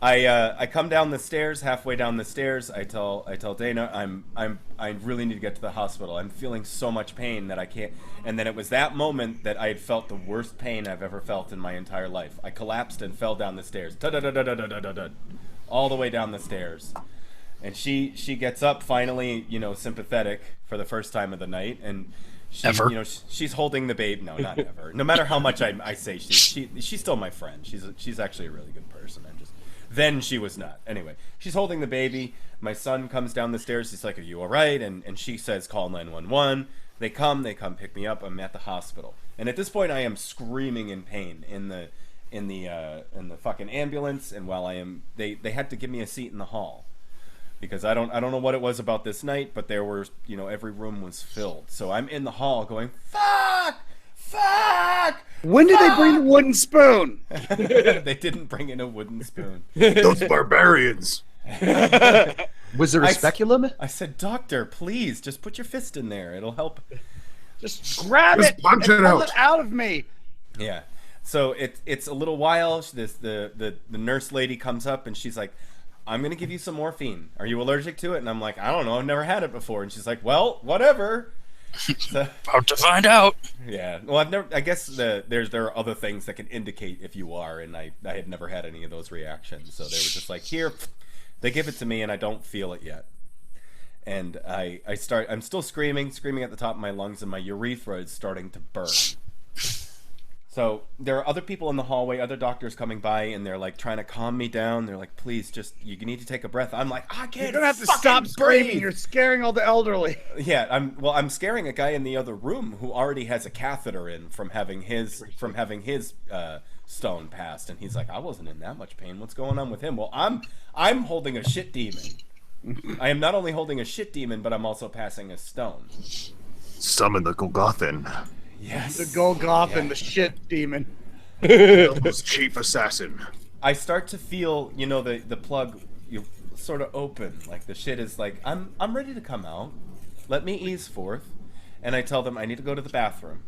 I come down the stairs. Halfway down the stairs, I tell Dana, I really need to get to the hospital. I'm feeling so much pain that I can't. And then it was that moment that I had felt the worst pain I've ever felt in my entire life. I collapsed and fell down the stairs, all the way down the stairs. And she gets up finally, sympathetic for the first time of the night, and she's holding the baby. No, not ever. No matter how much I say she's still my friend. She's actually a really good person. Then she was not. Anyway, she's holding the baby. My son comes down the stairs. He's like, "Are you all right?" And she says, "Call 911." They come pick me up. I'm at the hospital, and at this point, I am screaming in pain in the fucking ambulance. And while they had to give me a seat in the hall. Because I don't know what it was about this night, but there were, every room was filled. So I'm in the hall going, fuck! When did they bring the wooden spoon? They didn't bring in a wooden spoon. Those barbarians. Was there a speculum? I said, "Doctor, please, just put your fist in there. It'll help." Just grab it punch and it pull it out of me. Yeah. So it's a little while. The nurse lady comes up and she's like, "I'm going to give you some morphine. Are you allergic to it?" And I'm like, "I don't know. I've never had it before." And she's like, "Well, whatever." So, About to find out. yeah. Well, I guess there are other things that can indicate if you are, and I had never had any of those reactions. So they were just like, here, they give it to me, and I don't feel it yet. And I'm still screaming at the top of my lungs, and my urethra is starting to burn. So there are other people in the hallway, other doctors coming by, and they're like trying to calm me down. They're like, please, you need to take a breath. I'm like, I can't. You're gonna have to stop screaming. You're scaring all the elderly. Yeah, I'm scaring a guy in the other room who already has a catheter in from having his stone passed, and he's like, I wasn't in that much pain. What's going on with him? Well, I'm holding a shit demon. I am not only holding a shit demon, but I'm also passing a stone. Summon the Golgothan. Yes. The Golgothan, the shit demon. His chief assassin. I start to feel, the plug you sort of open, like the shit is like, I'm ready to come out. Let me ease forth. And I tell them I need to go to the bathroom.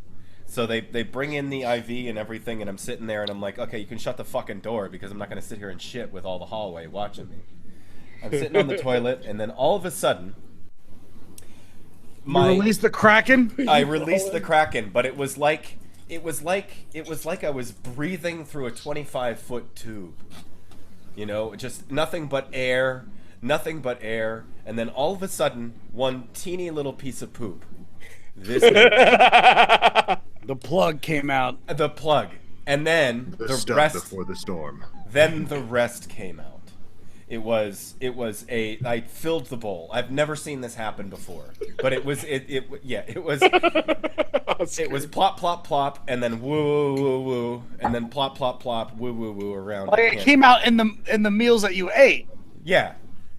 So they bring in the IV and everything, and I'm sitting there and I'm like, okay, you can shut the fucking door because I'm not going to sit here and shit with all the hallway watching me. I'm sitting on the toilet, and then all of a sudden, You released the Kraken? I released the Kraken, but it was like I was breathing through a 25-foot tube. Just nothing but air, and then all of a sudden, one teeny little piece of poop. The plug came out. The plug, and then the rest before the storm. Then the rest came out. I filled the bowl. I've never seen this happen before, but it was plop, plop, plop, and then woo, woo, woo, and then plop, plop, plop, woo, woo, woo around. Like it came out in the meals that you ate. Yeah,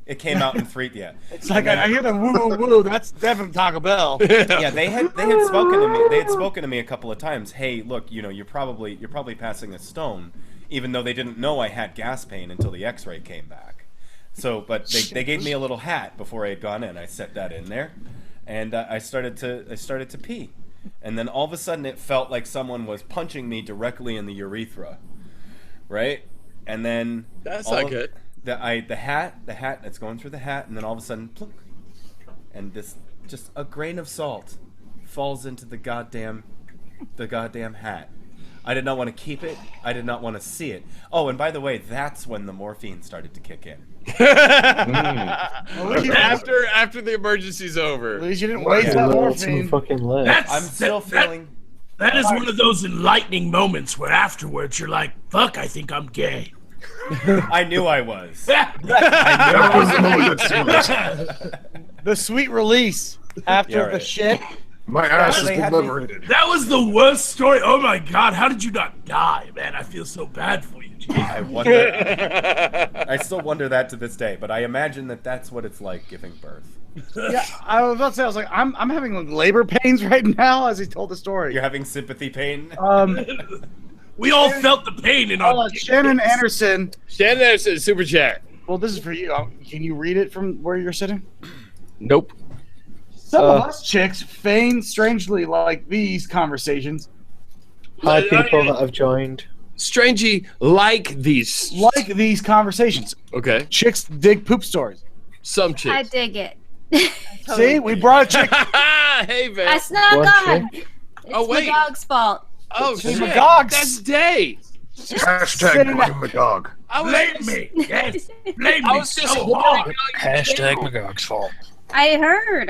it came out in 3. Yeah, it's like I hear the woo, woo, woo. That's definitely Taco Bell. Yeah, they had spoken to me. They had spoken to me a couple of times. Hey, look, you're probably passing a stone, even though they didn't know I had gas pain until the X-ray came back. So, but they gave me a little hat before I had gone in. I set that in there, and I started to pee, and then all of a sudden it felt like someone was punching me directly in the urethra, right? And then that's not good. The hat it's going through the hat, and then all of a sudden, plunk, and this just a grain of salt falls into the goddamn hat. I did not want to keep it. I did not want to see it. Oh, and by the way, that's when the morphine started to kick in. After the emergency's over. At least you didn't waste that morphine. I'm still feeling. That is one of those enlightening moments where afterwards you're like, "Fuck, I think I'm gay." I knew I was. The sweet release after the shit. My ass is liberated. That was the worst story. Oh my god, how did you not die, man? I feel so bad for you. I wonder. I still wonder that to this day, but I imagine that that's what it's like giving birth. Yeah, I was about to say, I was like, I'm having labor pains right now as he told the story. You're having sympathy pain? We all felt the pain in our... Shannon Anderson, super chat. Well, this is for you. Can you read it from where you're sitting? Nope. Some of us chicks feign strangely like these conversations. Hi, people that have joined. Strangely like these conversations. Okay. Chicks dig poop stories. Some chicks. I dig it. See, we brought a chick. Hey, man. I snuck on. It's my dog's fault. Oh, shit. That's Day. Hashtag blame the dog. Blame me. Yes. Blame me. I was just hard. Hashtag Magog's fault. I heard.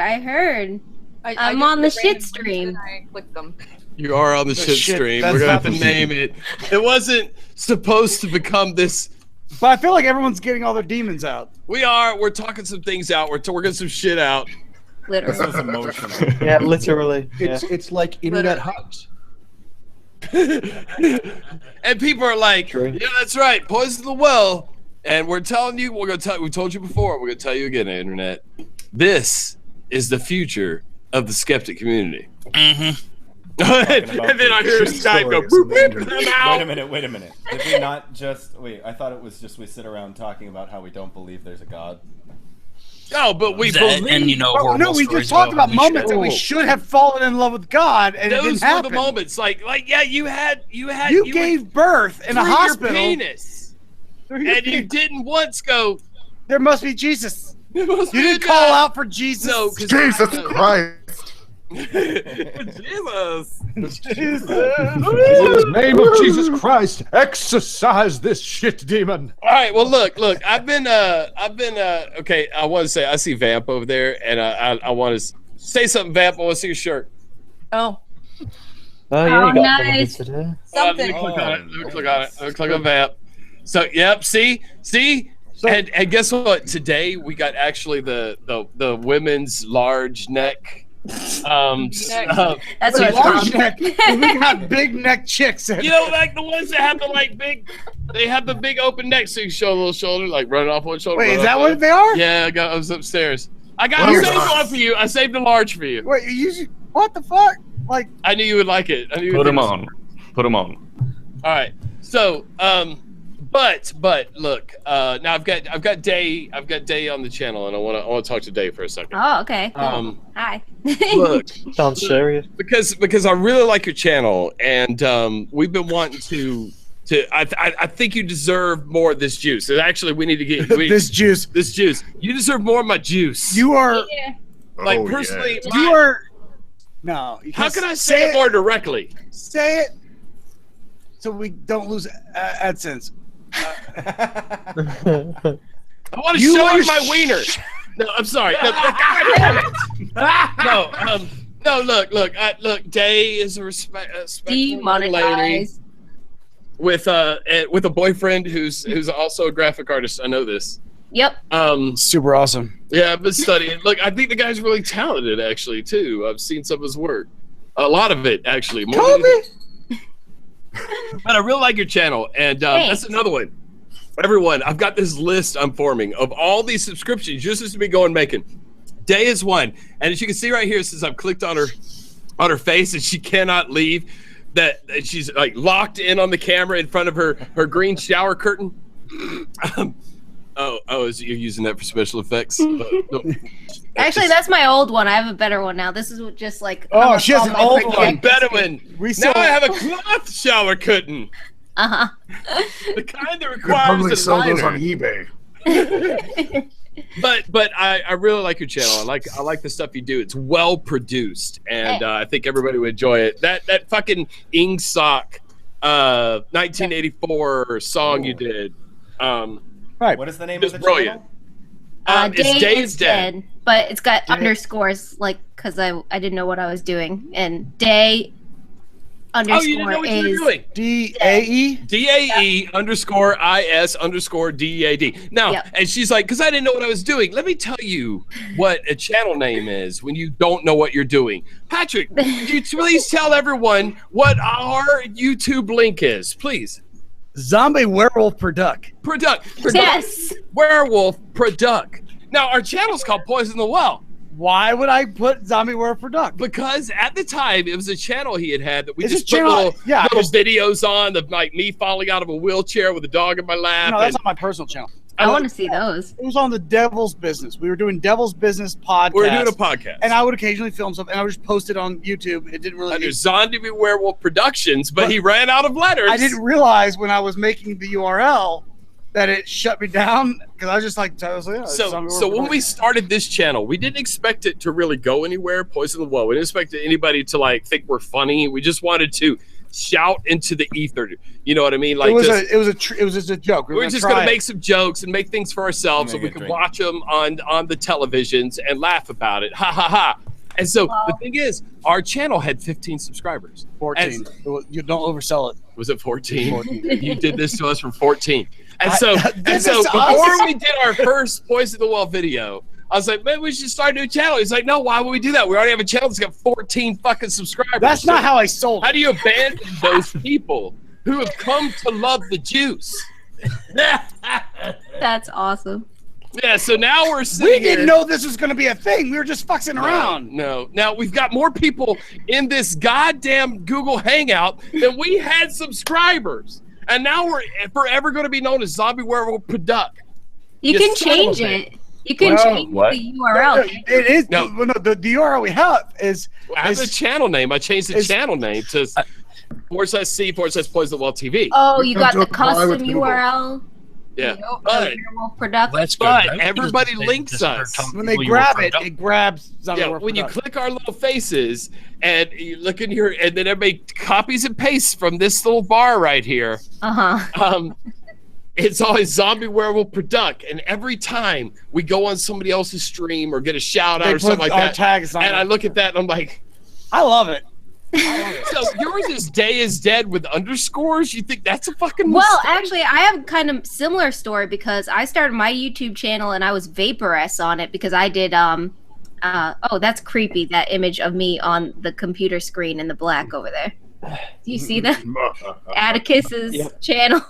I'm on the shit stream. I clicked them. You are on the shit stream. We're going to have to name it. It wasn't supposed to become this. But I feel like everyone's getting all their demons out. We are. We're talking some things out. We're working some shit out. Literally. This was emotional. Yeah, literally. It's like internet hugs. And people are like, yeah, that's right. Poison the well. And we're telling you, we told you before. We're going to tell you again, internet. This is the future of the skeptic community. Mm-hmm. And then I hear Skype go, boop, boop, I'm out. Wait a minute. Did we not just... Wait, I thought it was just we sit around talking about how we don't believe there's a God. No, but we believe... And, no, we just talked about moments that we should have fallen in love with God, and those it didn't happen. Those were the moments. Like, yeah, you gave birth in a hospital. Your penis. And you didn't once go... There must be Jesus. You didn't call out for Jesus. No, Jesus Christ. Jesus. In the name of Jesus Christ, exorcise this shit demon. All right. Well, look. I've been. Okay. I want to say I see Vamp over there, and I want to say something. Vamp. I want to see your shirt. Oh. Oh yeah, you got nice. today. Something. Look on it. Look on it. Looks like a Vamp. So, yep. See. And guess what? Today we got actually the women's large neck. That's what it's Large called. neck. We got big neck chicks. You know, like the ones that have the they have the big open neck, so you show a little shoulder, like running off one shoulder. Wait, is that what they are? Yeah, I was upstairs. I saved one for you. I saved the large for you. Wait, what the fuck? Like, I knew you would like it. Put them on. Put them on. All right. So, but look, now I've got Day on the channel, and I want to talk to Day for a second. Oh, okay. Cool. Hi. Look, Sounds serious. because I really like your channel, and we've been wanting to. I think you deserve more of this juice. And actually, we need to get this juice. This juice. You deserve more of my juice. You are like personally. Yeah. You are. No. How can I say it more directly? Say it so we don't lose AdSense. I want to show you my wiener. No, I'm sorry. No, look. Day is a respectful lady with a boyfriend who's also a graphic artist. I know this. Yep. Super awesome. Yeah, I've been studying. Look, I think the guy's really talented, actually, too. I've seen some of his work. A lot of it, actually. More but I really like your channel, and that's another one. Everyone, I've got this list I'm forming of all these subscriptions just as to be going making. Day is one, and as you can see right here, since I've clicked on her face, and she cannot leave, that she's like locked in on the camera in front of her green shower curtain. Is you're using that for special effects? Actually, that's my old one. I have a better one now. This is just like. Oh, she has an old one. Better one. Now I have a cloth shower curtain. The kind that You could requires probably a sell those liner. on eBay. But I really like your channel. I like the stuff you do. It's well produced, and I think everybody would enjoy it. That fucking Ingsoc 1984 song you did. Right. What is the name of the brilliant. channel? It's Dave's Dead. But it's got underscores, like, because I didn't know what I was doing. And Day underscore you didn't know what you were doing. DAE? DAE underscore IS underscore DEAD. Now, and she's like, because I didn't know what I was doing. Let me tell you what a channel name is when you don't know what you're doing. Patrick, would you please tell everyone what our YouTube link is, please? Zombie Werewolf Product. Yes. Werewolf Product. Now, our channel's called Poison the Well. Why would I put Zombie Werewolf Product? Because at the time, it was a channel he had that we It's just a put channel- little videos on, of like me falling out of a wheelchair with a dog in my lap. No, that's on my personal channel. I want to see those. It was on the Devil's Business. We were doing Devil's Business podcast. We were doing a podcast. And I would occasionally film stuff, and I would just post it on YouTube. It didn't really. Under Zombie Werewolf Productions, but he ran out of letters. I didn't realize when I was making the URL that it shut me down because I was just like, So when we started this channel, we didn't expect it to really go anywhere. Poison the Well. We didn't expect anybody to like think we're funny. We just wanted to shout into the ether. You know what I mean? Like it was just a joke. We were just gonna make some jokes and make things for ourselves, so we could watch them on the televisions and laugh about it. Ha ha ha. And so the thing is, our channel had 15 subscribers. 14. You don't oversell it. Was it 14? 14. You did this to us from 14. And so us. before we did our first Poison the Well video, I was like, man, we should start a new channel. He's like, no, why would we do that? We already have a channel that's got 14 fucking subscribers. That's not how I sold it. How do you abandon those people who have come to love the juice? That's awesome. Yeah, so now we're sitting We didn't know this was going to be a thing. We were just fucking around. No. Now, we've got more people in this goddamn Google Hangout than we had subscribers. And now we're forever going to be known as Zombie Werewolf Product. You can change it. You can change the URL. It is. No, the URL we have is. I have a channel name. I changed the channel name to /C/Poison the Well TV. Oh, you got the custom URL? Yeah, Werewolf Production. That's good. but That was everybody the links Discord us. telling When they people you were grab friend it, up. it grabs Zombie Yeah, Werewolf when you Production. click our little faces and you look in here, and then everybody copies and pastes from this little bar right here. It's always Zombie Werewolf Product, and every time we go on somebody else's stream or get a shout out They or something put like our that, tags on and it. I look at that and I'm like, I love it. so yours is Day is Dead with underscores? You think that's a fucking Well, mistake? actually, I have kind of similar story because I started my YouTube channel and I was Vaporess on it because I did oh, that's creepy, that image of me on the computer screen in the black over there. Do you see that? Atticus's channel.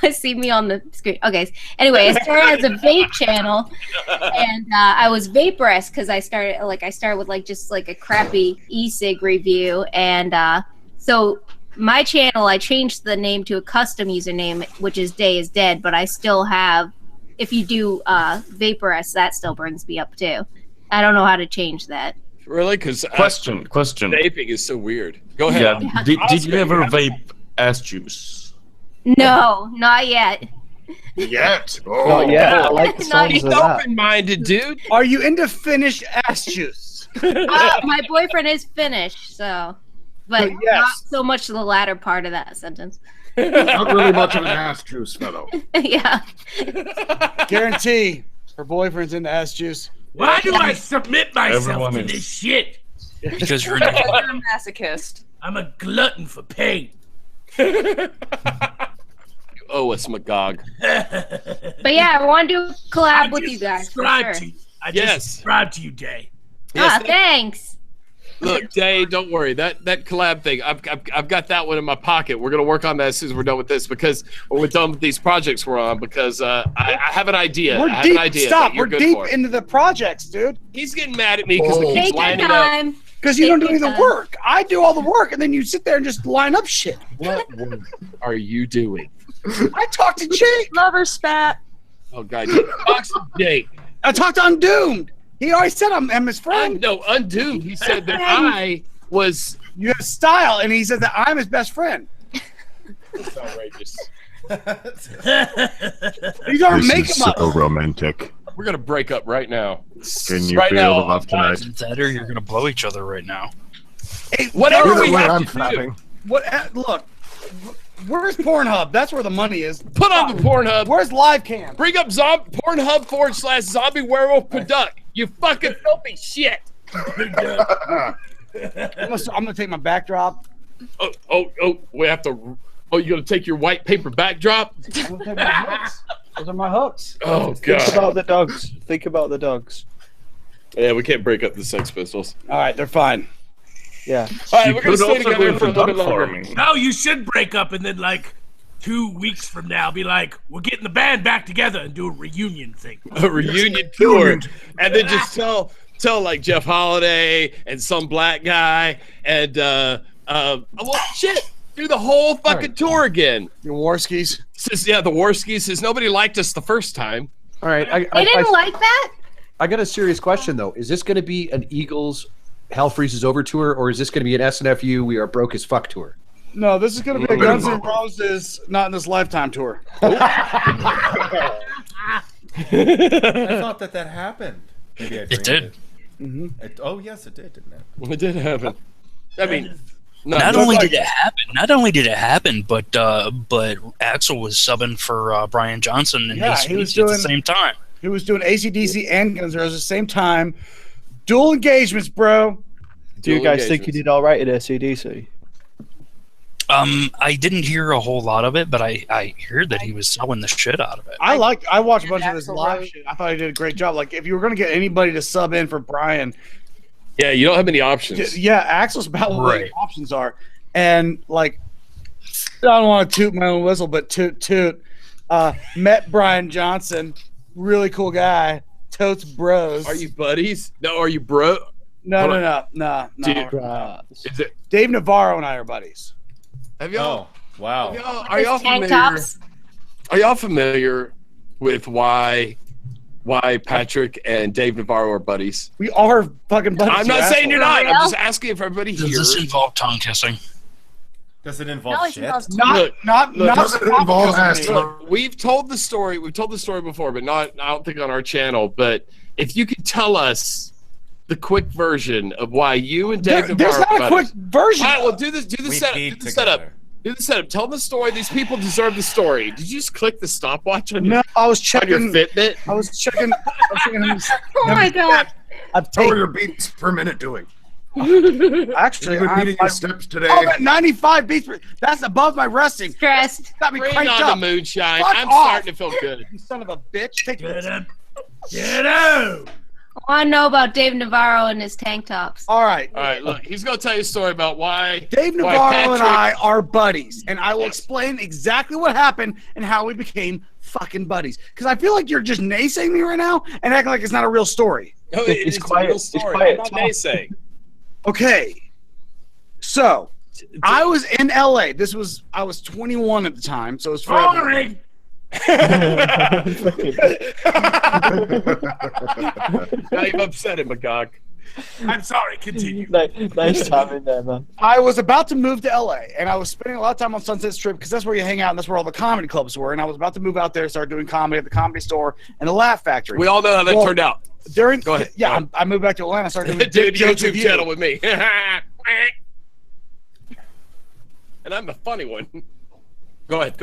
I see me on the screen. Okay. Anyway, I started as a vape channel, and I was Vaporess because I started with like just like a crappy e-cig review, and so my channel I changed the name to a custom username, which is Day is Dead, but I still have. If you do Vaporess, that still brings me up too. I don't know how to change that. Really? Because Question. vaping is so weird. Go ahead. Yeah. Did you ever vape ass juice? No, not yet. Yet. Not yet. I like the Not sounds He's of that. open-minded, dude. Are you into Finnish ass juice? My boyfriend is Finnish, so, but Yes. not so much the latter part of that sentence. Not really much of an ass juice fellow. Yeah. Guarantee her boyfriend's into ass juice. Why do I submit myself Everyone to is. this shit? Because you're You're a masochist. I'm a glutton for pain. Oh, it's Magog. But yeah, I want to do a collab with you guys. For Subscribe sure. to you. I Yes. just subscribe to you, Day. Yes, Thanks. Look, Day, don't worry. That collab thing, I've got that one in my pocket. We're gonna work on that as soon as we're done with this, because when we're done with these projects we're on, because I have an idea. We're I have deep. an idea Stop. that you're We're good deep for. into the projects, dude. He's getting mad at me because we keep Take your lining up. time. Because you Take don't do your any of the time. work. I do all the work, and then you sit there and just line up shit. What work are you doing? I talked to Jake. Lover spat. Oh God, you talks to Jake. I talked to Undoomed. He already said I'm his friend. No, Undoomed. He said that I was. You have style, and he said that I'm his best friend. It's outrageous. These aren't This make is them up. so romantic. We're gonna break up right now. Can you Right feel now, the love tonight? that or you're gonna blow each other right now. Hey, Whatever Either we way, have I'm to flapping. What? Look, where's Pornhub? That's where the money is. do. Put on the Pornhub. Where's Live Cam? Bring up Pornhub/Zombie Werewolf Product. You fucking filthy shit. I'm gonna take my backdrop. Oh, we have to. Oh, you're gonna take your white paper backdrop? I'm gonna take my hooks. Those are my hooks. Oh Think God. about the dogs. Think about the dogs. Yeah, we can't break up the Sex Pistols. All right, they're fine. Yeah. All right, You we're gonna could stay also go together for a into little bit duck longer. farming. No, you should break up and then like 2 weeks from now be like, we're getting the band back together and do a reunion thing. A reunion tour, and then just tell like Jeff Holiday and some black guy and well shit, do the whole fucking tour again. The Warskis. Says the Warskis says nobody liked us the first time. All right. They didn't like that? I got a serious question though. Is this going to be an Eagles Hell Freezes Over tour, or is this going to be an SNFU We Are Broke as Fuck tour? No, this is gonna be a Guns N' Roses Not in This Lifetime tour. I thought that happened. Maybe I It did. Oh yes, it did, didn't it? It did happen. I mean, Not only did it happen, but Axel was subbing for Brian Johnson and Yeah, Ace he was Speech at the doing- same time. He was doing AC/DC and Guns N' Roses at the same time. Dual engagements, bro. Do you guys think you did all right at ACDC? I didn't hear a whole lot of it, but I heard that he was selling the shit out of it. I watched a bunch of his Axl live Rose. shit. I thought he did a great job. Like, if you were gonna get anybody to sub in for Brian, yeah, you don't have many options. yeah, Axel's about what Right. the options are. And like, I don't want to toot my own whistle, but toot. Met Brian Johnson, really cool guy. Totes bros. Are you buddies? No, are you bro? No. Dude. Is it? Dave Navarro and I are buddies. Have y'all? Oh, wow. Are y'all Tank familiar? tops? Are y'all familiar with why Patrick and Dave Navarro are buddies? We are fucking buddies. I'm not you saying you're asshole. not. I'm just asking if everybody Does here. this involve tongue kissing? Does it It involve always shit? involves Look, Does it involve ass? Look, we've told the story. We've told the story before, but not. I don't think on our channel. But if you could tell us the quick version of why you and Dave Navarro. There's not a quick version. All right, well, do this. Do the We setup. peed Do the setup. together. Do the setup. Tell the story. These people deserve the story. Did you just click the stopwatch on your, No, I was on your checking. Fitbit? I was checking. Oh my god. I've How are taken, your beats per minute doing? actually, You've been I'm beating your steps today. I'm at 95 beats per. That's above my resting. Stressed. Got me Bring cranked on up. the moonshine. Fuck I'm off. starting to feel good. You son of a bitch. Take Get this. up. Get out. I want to know about Dave Navarro and his tank tops. All right. All right, look, he's gonna tell you a story about why Dave why Navarro and I Patrick- are buddies, and I will explain exactly what happened and how we became fucking buddies. Because I feel like you're just naysaying me right now and acting like it's not a real story. No, He's it's quiet. a real He's story. quiet. I'm not naysaying. Okay. So I was in LA. I was 21 at the time, so it was forever. Boring. Now you've upset him, McGog. I'm sorry. Continue. Nice timing there, man. I was about to move to LA, and I was spending a lot of time on Sunset Strip because that's where you hang out, and that's where all the comedy clubs were. And I was about to move out there, start doing comedy at the Comedy Store and the Laugh Factory. We all know how that Well, turned out. During Go ahead. yeah, Go ahead. I moved back to Atlanta, started doing Dude, dick jokes YouTube with you. channel with me. And I'm the funny one. Go ahead.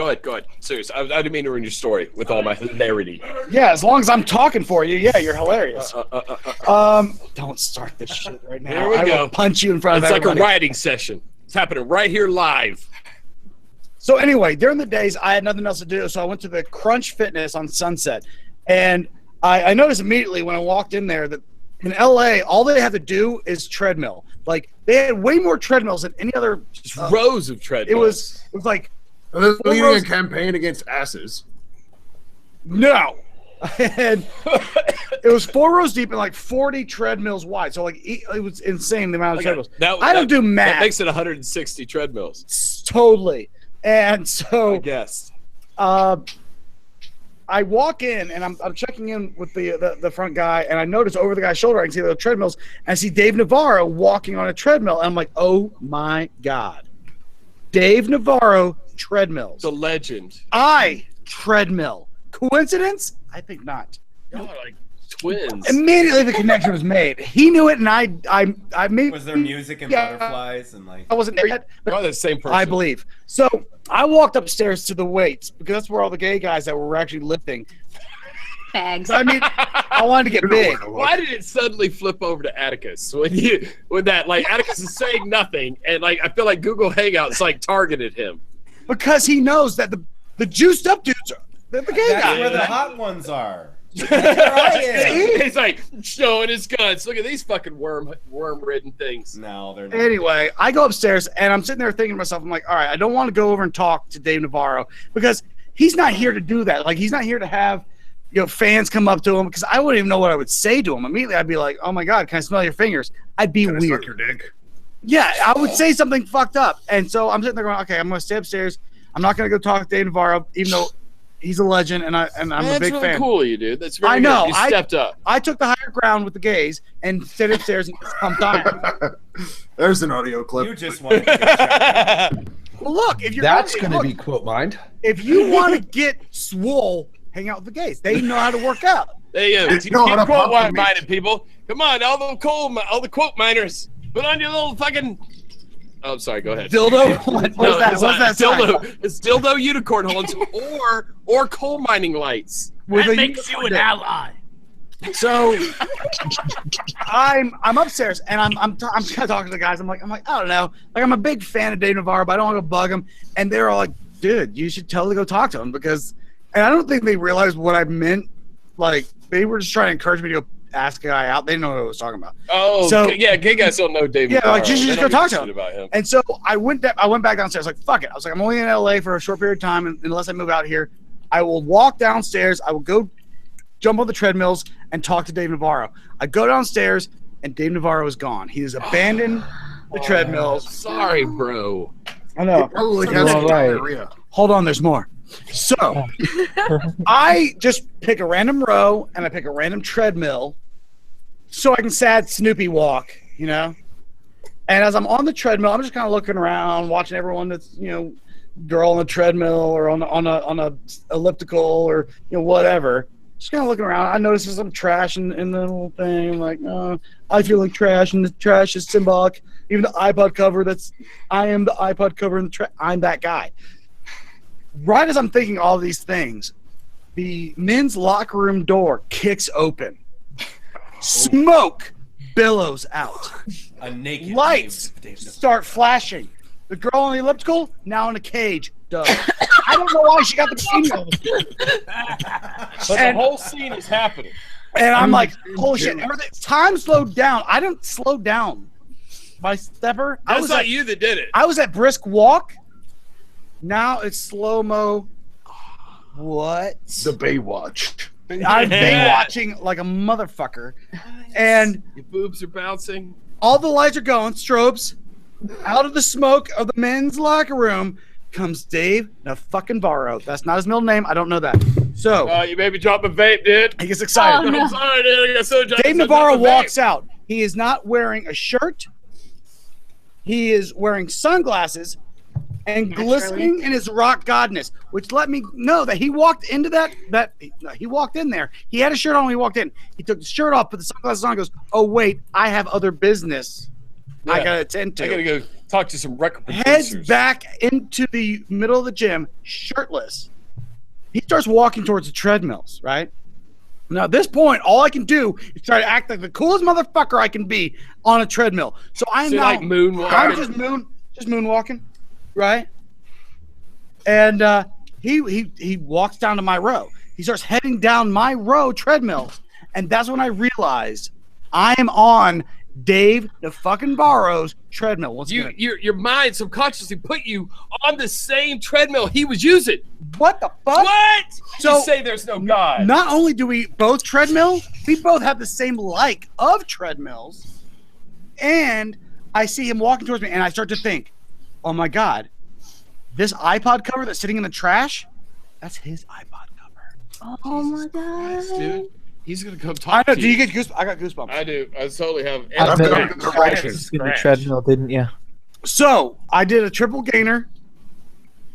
Serious. I didn't mean to ruin your story with all my hilarity. Yeah, as long as I'm talking for you, yeah, you're hilarious. Don't start this shit right now. Here we I go. will punch you in front It's of like everybody. a writing session. It's happening right here live. So anyway, during the days, I had nothing else to do, so I went to the Crunch Fitness on Sunset, and I noticed immediately when I walked in there that in LA, all they have to do is treadmill. Like they had way more treadmills than any other. Just rows of treadmills. It was like They're Four leading rows- a campaign against asses. no, and it was 4 rows deep and like 40 treadmills wide. So like it was insane the amount of treadmills. I don't do math. That makes it 160 treadmills. Totally. And so I guess. I walk in and I'm checking in with the front guy, and I notice over the guy's shoulder I can see the treadmills, and I see Dave Navarro walking on a treadmill, and I'm like, oh my god, Dave Navarro treadmills. The legend. I treadmill. Coincidence? I think not. Y'all are like twins. Immediately the connection was made. He knew it, and I made. Was there music and butterflies and like? I wasn't there yet, but You're the same person. I believe. So I walked upstairs to the weights because that's where all the gay guys that were actually lifting. Bags. I mean, I wanted to get big. Why did it suddenly flip over to Atticus when that like Atticus is saying nothing, and like I feel like Google Hangouts like targeted him Because he knows that the juiced up dudes are the gay That's guys. where the hot ones are. He's like showing his guns. Look at these fucking worm-ridden things. No, they're not. Anyway, I go upstairs and I'm sitting there thinking to myself, I'm like, all right, I don't want to go over and talk to Dave Navarro because he's not here to do that. Like, he's not here to have, fans come up to him because I wouldn't even know what I would say to him. Immediately, I'd be like, oh my God, can I smell your fingers? I'd be Can I weird. suck your dick? Yeah, I would say something fucked up. And so I'm sitting there going, okay, I'm going to stay upstairs. I'm not going to go talk to Dave Navarro, even though he's a legend and I'm a That's big really fan. cool of you, dude. That's very I know. good. You stepped up. I took the higher ground with the gays and stayed upstairs and pumped iron. There's an audio clip. You just want to get checked. Well, look, if you're That's going to be quote mined. if you want to get swole, hang out with the gays. They know how to work out. There you go. You Keep know how to quote pump the mining, people. Come on, all the quote miners. Put on your little fucking. Oh, I'm sorry. Go ahead. Dildo? What's No, that? it's What's not that sign? dildo. It's dildo unicorn horns or coal mining lights. With That a makes you an unicorn ally. So I'm upstairs and I'm kind of talking to the guys. I'm like, I don't know. Like, I'm a big fan of Dave Navarro, but I don't want to bug him. And they're all like, dude, you should totally go talk to him because, and I don't think they realized what I meant. Like, they were just trying to encourage me to go ask a guy out. They didn't know what I was talking about. Oh, So- yeah. Gay guys don't know David. Yeah, like, you should They just don't go talk give to a him. shit about him. And so I went back downstairs, like, fuck it. I was like, I'm only in LA for a short period of time, and unless I move out here, I will walk downstairs. I will go jump on the treadmills and talk to Dave Navarro. I go downstairs, and Dave Navarro is gone. He has abandoned the treadmills. Sorry, bro. I know. Probably has All right. diarrhea. Hold on, there's more. So I just pick a random row, and I pick a random treadmill so I can sad Snoopy walk, And as I'm on the treadmill, I'm just kind of looking around, watching everyone that's, girl on the treadmill or on a elliptical or, whatever. Just kind of looking around. I notice there's some trash in the little thing. I'm like, I feel like trash, and the trash is symbolic. Even the iPod cover, I am the iPod cover in the trash. I'm that guy. Right as I'm thinking all these things, the men's locker room door kicks open. Smoke billows out. A naked lights start flashing. The girl on the elliptical now in a cage. Duh. I don't know why she got the bikini. But the whole scene is happening. And I'm like, holy shit! Everything. Time slowed down. I didn't slow down. My stepper. That's not you that did it. I was at brisk walk. Now it's slow mo. What? The Baywatch. I'm Baywatching like a motherfucker, and your boobs are bouncing. All the lights are going. Strobes. Out of the smoke of the men's locker room comes Dave Navarro. That's not his middle name. I don't know that. So you made me drop a vape, dude. He gets excited. Oh, no. I'm sorry, dude. I got so Dave Navarro walks out. He is not wearing a shirt. He is wearing sunglasses and glistening in his rock godness, which let me know that he walked into he walked in there. He had a shirt on when he walked in. He took the shirt off, put the sunglasses on, and goes, oh, wait, I have other business I got to attend to. I got to go talk to some record producers. Heads back into the middle of the gym, shirtless. He starts walking towards the treadmills, right? Now, at this point, all I can do is try to act like the coolest motherfucker I can be on a treadmill. So I'm now like moonwalking. I'm just moonwalking, right? And he walks down to my row. He starts heading down my row treadmill, and that's when I realized I am on Dave Navarro's treadmill. Your mind subconsciously put you on the same treadmill he was using. What the fuck? What? So you say there's no God. Not only do we both treadmill, we both have the same like of treadmills. And I see him walking towards me, and I start to think, oh my God, this iPod cover that's sitting in the trash, that's his iPod cover. Oh my God. Dude. He's gonna come talk. I know. To Do you get goosebumps? I got goosebumps. I do. I totally have. I bet you crashed in the treadmill, didn't you? So I did a triple gainer,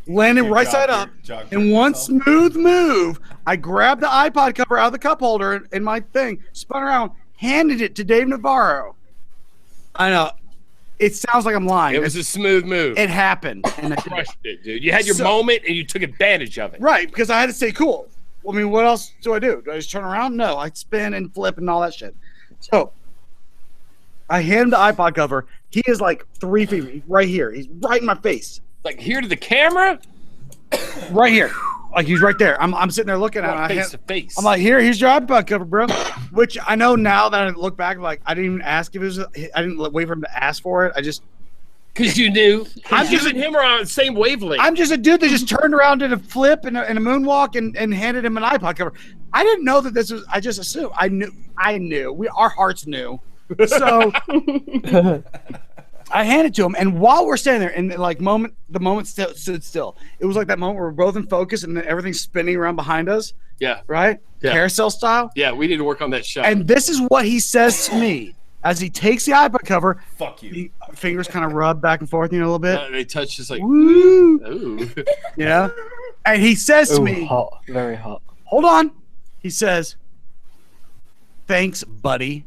landed right side up, and one smooth move, I grabbed the iPod cover out of the cup holder in my thing, spun around, handed it to Dave Navarro. I know. It sounds like I'm lying. It was a smooth move. It happened. And I crushed it, dude. You had your moment, and you took advantage of it. Right, because I had to stay cool. I mean, what else do I do? Do I just turn around? No, I spin and flip and all that shit. So I hand him the iPod cover. He is like 3 feet. He's right here. He's right in my face. Like here to the camera? Right here. Like he's right there. I'm sitting there looking at him. Face to face. I'm like, here's your iPod cover, bro. Which I know now that I look back, like I didn't even ask if it was. I didn't wait for him to ask for it. I just. Because you knew. You and him are on the same wavelength. I'm just a dude that just turned around, did a flip and a moonwalk and handed him an iPod cover. I didn't know that this was. I just assumed. I knew. Our hearts knew. So I handed it to him, and while we're standing there, and like the moment stood still. It was like that moment where we're both in focus, and then everything's spinning around behind us. Yeah. Right. Yeah. Carousel style. Yeah, we need to work on that shot. And this is what he says to me. As he takes the iPod cover, fuck you. Fingers kind of rub back and forth, a little bit. They touch just like, woo, ooh. Yeah. And he says to me, hot, very hot. Hold on. He says, thanks, buddy.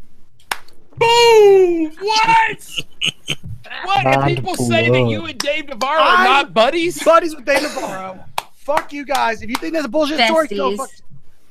Boom! What? What? Man, And people say that you and Dave Navarro are not buddies? Buddies with Dave Navarro. Fuck you guys. If you think that's a bullshit story, go fuck.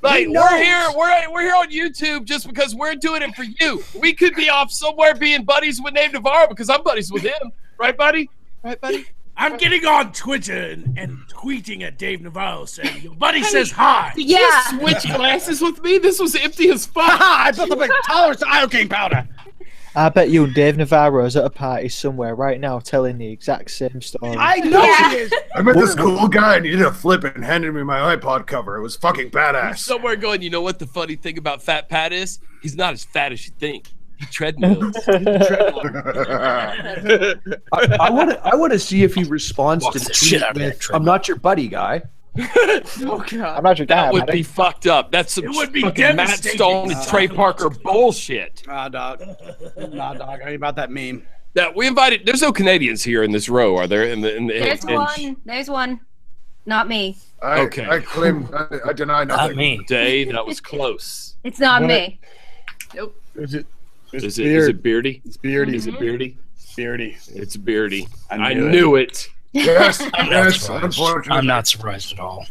Like we're here on YouTube just because we're doing it for you. We could be off somewhere being buddies with Dave Navarro because I'm buddies with him, right, buddy? Right, buddy? I'm getting on Twitter and tweeting at Dave Navarro saying, "Your buddy says hi." Did you switch glasses with me? This was empty as fuck. I built up a tolerance to iocane powder. I bet you Dave Navarro's at a party somewhere right now telling the exact same story. I know he is. I met this cool guy and he did a flip and handed me my iPod cover. It was fucking badass. He's somewhere going, you know what the funny thing about Fat Pat is? He's not as fat as you think. He treadmills. I want to see if he responds to the tweet with, I'm not your buddy, guy. Oh God. I'm not your dad. That would be fucked up. That's some fucking Matt Stone and Trey Parker bullshit. Nah, dog. I ain't about that meme. that we invited. There's no Canadians here in this row, are there? There's one. Not me. I claim. I deny nothing. Not me. Day, that was close. It's not me. Nope. Is it Beardy? It's Beardy. Is it Beardy? Beardy. It's Beardy. I knew knew it. Yes. Yes, Unfortunately. I'm not surprised at all.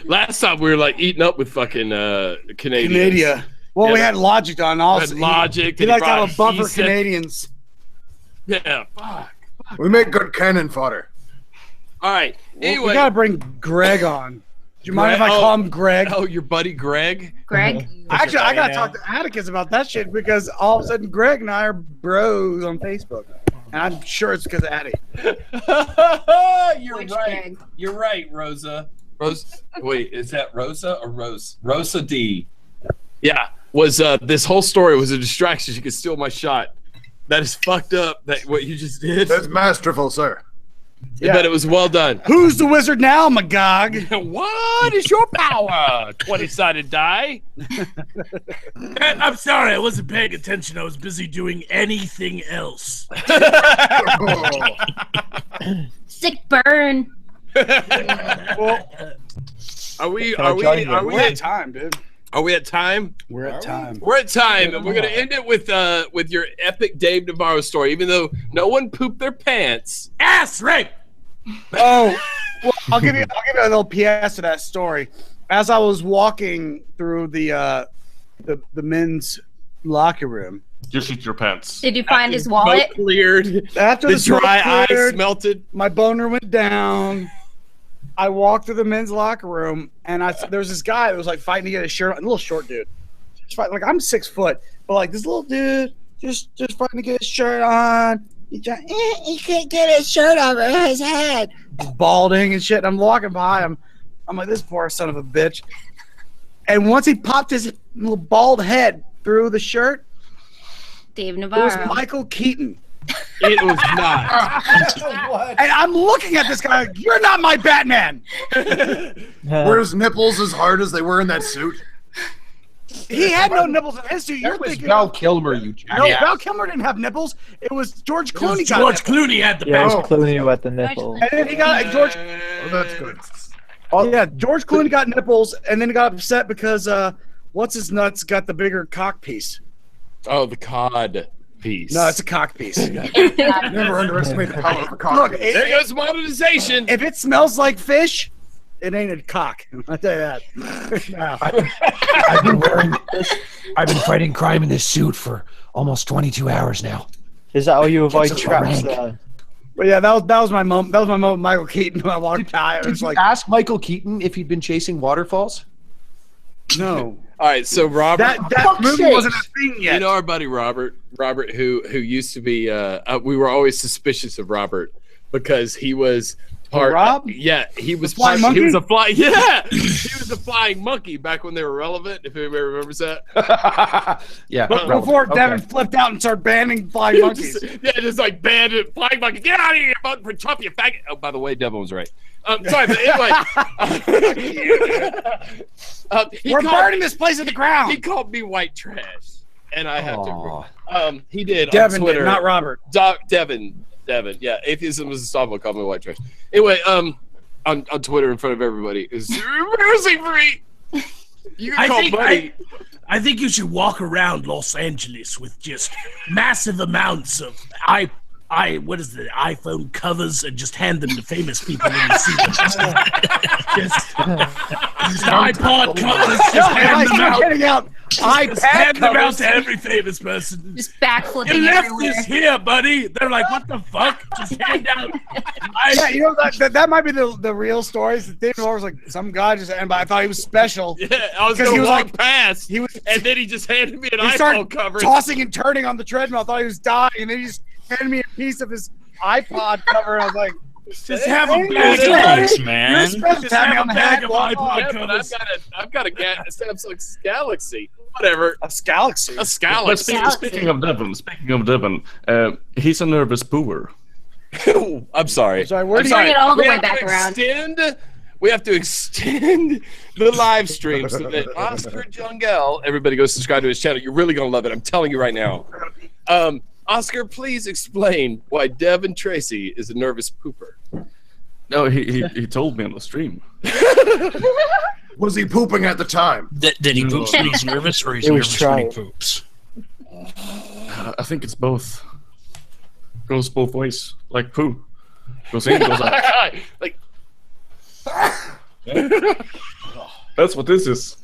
Last time we were like eating up with fucking Canadians. Canada. Well, Yeah, we had Logic on also. had Logic, He and he liked to have a brought- buffer he said- Canadians. Yeah. Fuck. We make good cannon fodder. All right. Anyway, We gotta bring Greg on. Do you mind if I Greg- call him Greg? Oh, your buddy Greg. Greg. Actually, I gotta talk to Atticus about that shit because all of a sudden Greg and I are bros on Facebook, and I'm sure it's because of Addie. You're Which right. Greg? You're right, Rosa. Wait, is that Rosa or Rose? Rosa D. Yeah. Was this whole story was a distraction? She could steal my shot. That is fucked up. That what you just did. That's masterful, sir. Yeah. But it was well done. Who's the wizard now, Magog? What is your power? 20-sided die. I'm sorry, I wasn't paying attention. I was busy doing anything else. Sick burn. Well, Are we we're at time, dude. Are we at time? We're at time. We're at time, and we're gonna end it with your epic Dave Navarro story. Even though no one pooped their pants. Ass rape. Oh, well, I'll give you a little PS to that story. As I was walking through the men's locker room, Just eat your pants. Did you find his wallet? Smoke cleared. after The the smoke dry cleared, ice melted. my boner went down. I walked through the men's locker room, and there was this guy that was like fighting to get his shirt on. A little short dude. Just fighting, like I'm 6 foot, but like this little dude just fighting to get his shirt on. He can't get his shirt over his head. He's balding and shit. And I'm walking by him. I'm like, this poor son of a bitch. And once he popped his little bald head through the shirt, Dave it was Navarro. Michael Keaton. It was not. And I'm looking at this guy like, you're not my Batman. Were his nipples as hard as they were in that suit? He had no nipples in his suit. You're That was thinking Val Kilmer, you No, jackass. Val Kilmer didn't have nipples. It was George Clooney. got George nipples. Clooney had the Yeah, it was best. Clooney who had the nipple. And then he got George. Oh, that's good. Oh yeah, George Clooney got nipples, and then he got upset because what's his nuts got the bigger cock piece. Oh, the cod piece. No, it's a cock piece. Never underestimate the power of a cock. Look, There goes monetization. if it smells like fish, it ain't a cock. I'll tell you that. No. I've been fighting crime in this suit for almost 22 hours now. Is that how you avoid That's a traps rank. there? But yeah, that was my moment. That was my moment with Michael Keaton when I walked by. I Did was you like, ask Michael Keaton if he'd been chasing waterfalls? no. All right, so Robert. That movie wasn't a thing yet. You know our buddy Robert, who used to be. We were always suspicious of Robert because he was part. Rob? Yeah, he was. flying He was monkey? a fly. Yeah, he was a flying monkey back when they were relevant. If anybody remembers that. Yeah. But relevant. before Okay. Devin flipped out and started banning flying monkeys. Just like banned it, flying monkey. Get out of here, for Trump, you faggot. Oh, by the way, Devin was right. Sorry, but anyway. We're burning this place to the ground. He called me white trash, and I have Aw. to. He did Devin on Twitter. did, not Robert. Devin. Yeah, atheism is a stumble. Call me white trash. Anyway, on Twitter in front of everybody is embarrassing for me. You can call buddy. I think you should walk around Los Angeles with just massive amounts of what is it, iPhone covers, and just hand them to famous people when you see them. just iPod covers, just hand them out. Getting out iPad Hand them out covers. to every famous person. Just backflipping You left everywhere. this here, buddy. They're like, what the fuck? Just hand out. Yeah, you know that might be the real stories. Dave Navarro was like some guy just, and I thought he was special. Yeah, I was Because gonna he was walk like- past, He was and then he just handed me an he iPhone started cover. tossing and turning on the treadmill. I thought he was dying, and then he just handed me a piece of his iPod cover. And I was like, Just have a Hey, bag you're of Thanks, You're man. supposed to Just tap me have on a the bag head. of Walk iPod on. Yeah, but covers. I've got a Samsung Galaxy. Whatever. A Galaxy. A But Galaxy. speaking of Devin, he's a nervous pooer. I'm sorry. Sorry, where I'm do you sorry. bring it all the We way have back to around? We have to extend the live stream so that Oscar Jungel, everybody go subscribe to his channel. You're really gonna love it. I'm telling you right now. Oscar, please explain why Devin Tracy is a nervous pooper. No, he told me on the stream. Was he pooping at the time? Did he poop when he's nervous, or he's nervous when he poops? I think it's both. Goes both ways, like poo. Goes in, goes out. Like, that's what this is.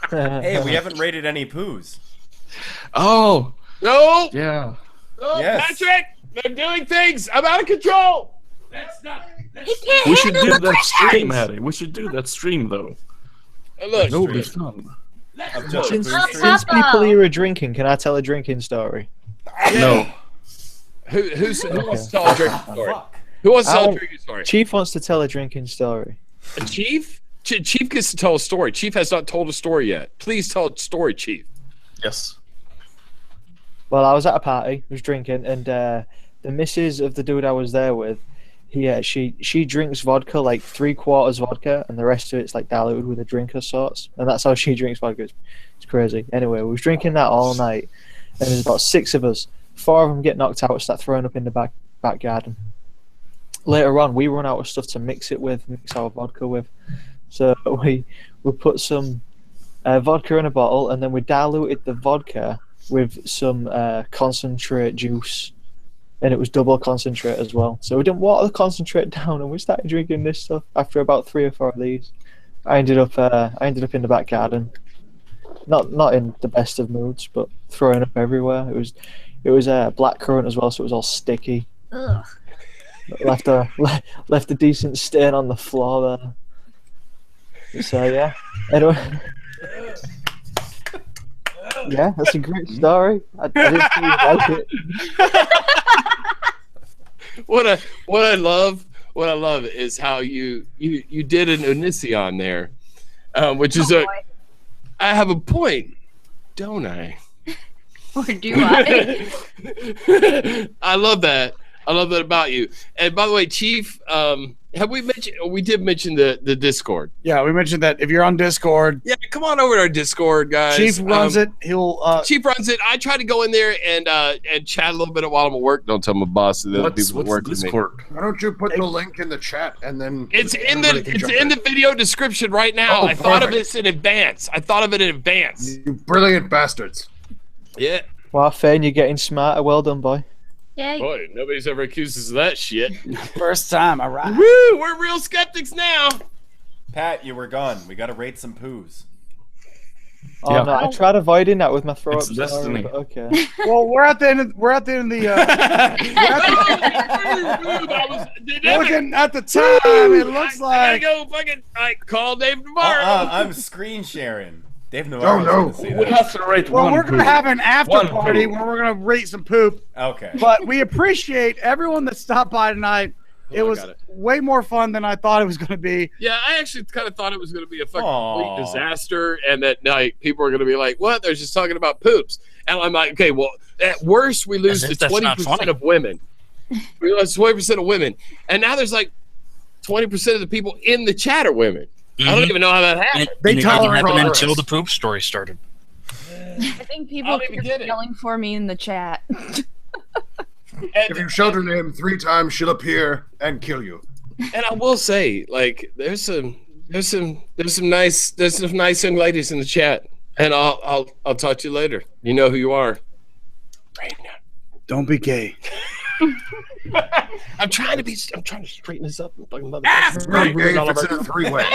Hey, we haven't rated any poos. Oh no. Yeah. No, Yes. Patrick, they're doing things. I'm out of control. That's not. We should do that stream, Hattie. We should do that stream, though. Look, that would be fun. Since people here are drinking, can I tell a drinking story? No. Who wants to tell a drinking story? Who wants to tell a drinking story? Chief wants to tell a drinking story. A Chief? Chief gets to tell a story. Chief has not told a story yet. Please tell a story, Chief. Yes. Well, I was at a party, was drinking, and the missus of the dude I was there with, she drinks vodka, like 3/4 vodka, and the rest of it's like diluted with a drink of sorts, and that's how she drinks vodka. It's crazy. Anyway, we was drinking that all night, and there's about 6 of us. 4 of them get knocked out, start throwing up in the back garden. Later on, we run out of stuff to mix our vodka with, so we put some vodka in a bottle, and then we diluted the vodka with some concentrate juice, and it was double concentrate as well. So we didn't water the concentrate down, and we started drinking this stuff. After about 3 or 4 of these, I ended up in the back garden, not in the best of moods, but throwing up everywhere. It was black currant as well, so it was all sticky. Ugh. Left a decent stain on the floor there. So yeah, anyway. Yeah, that's a great story. I didn't think you'd like it. What I love is how you did an Onision there, which is I have a point, don't I? Or do I? I love that. I love that about you. And by the way, Chief, have we mentioned? We did mention the Discord. Yeah, we mentioned that if you're on Discord. Yeah, come on over to our Discord, guys. Chief runs it. He'll. Chief runs it. I try to go in there and chat a little bit while I'm at work. Don't tell my boss that other people work with me. Why don't you put the link in the chat and then It's in the video description right now. I thought of this in advance. You brilliant bastards. Yeah. Well, Fane, you're getting smarter. Well done, boy. Yay. Boy, nobody's ever accused us of that shit. First time, all right. Woo! We're real skeptics now. Pat, you were gone. We got to rate some poos. Oh no, I tried avoiding that with my throw up. It's destiny. Okay. Well, we're at the end of the. Looking at the time, it looks like. I gotta go fucking call Dave Navarro. I'm screen sharing. Dave Navarro. No. We have to rate Well, one we're gonna poop. have an after One party poop. where we're gonna rate some poop. Okay. But we appreciate everyone that stopped by tonight. It was way more fun than I thought it was going to be. Yeah, I actually kind of thought it was going to be a fucking Aww. complete disaster, and that night people are going to be like, "What? They're just talking about poops." And I'm like, "Okay, well, at worst, we lose to 20% of women. We lose 20% of women, and now there's like 20% of the people in the chat are women. I don't even know how that happened. They tolerate it until the poop story started. I think people are yelling for me in the chat. If you shout her name 3 times, she'll appear and kill you. And I will say, like, there's some nice young ladies in the chat, and I'll talk to you later. You know who you are. Right now. Don't be gay. I'm trying to straighten this up. Right, Dave, it's in a 3-way.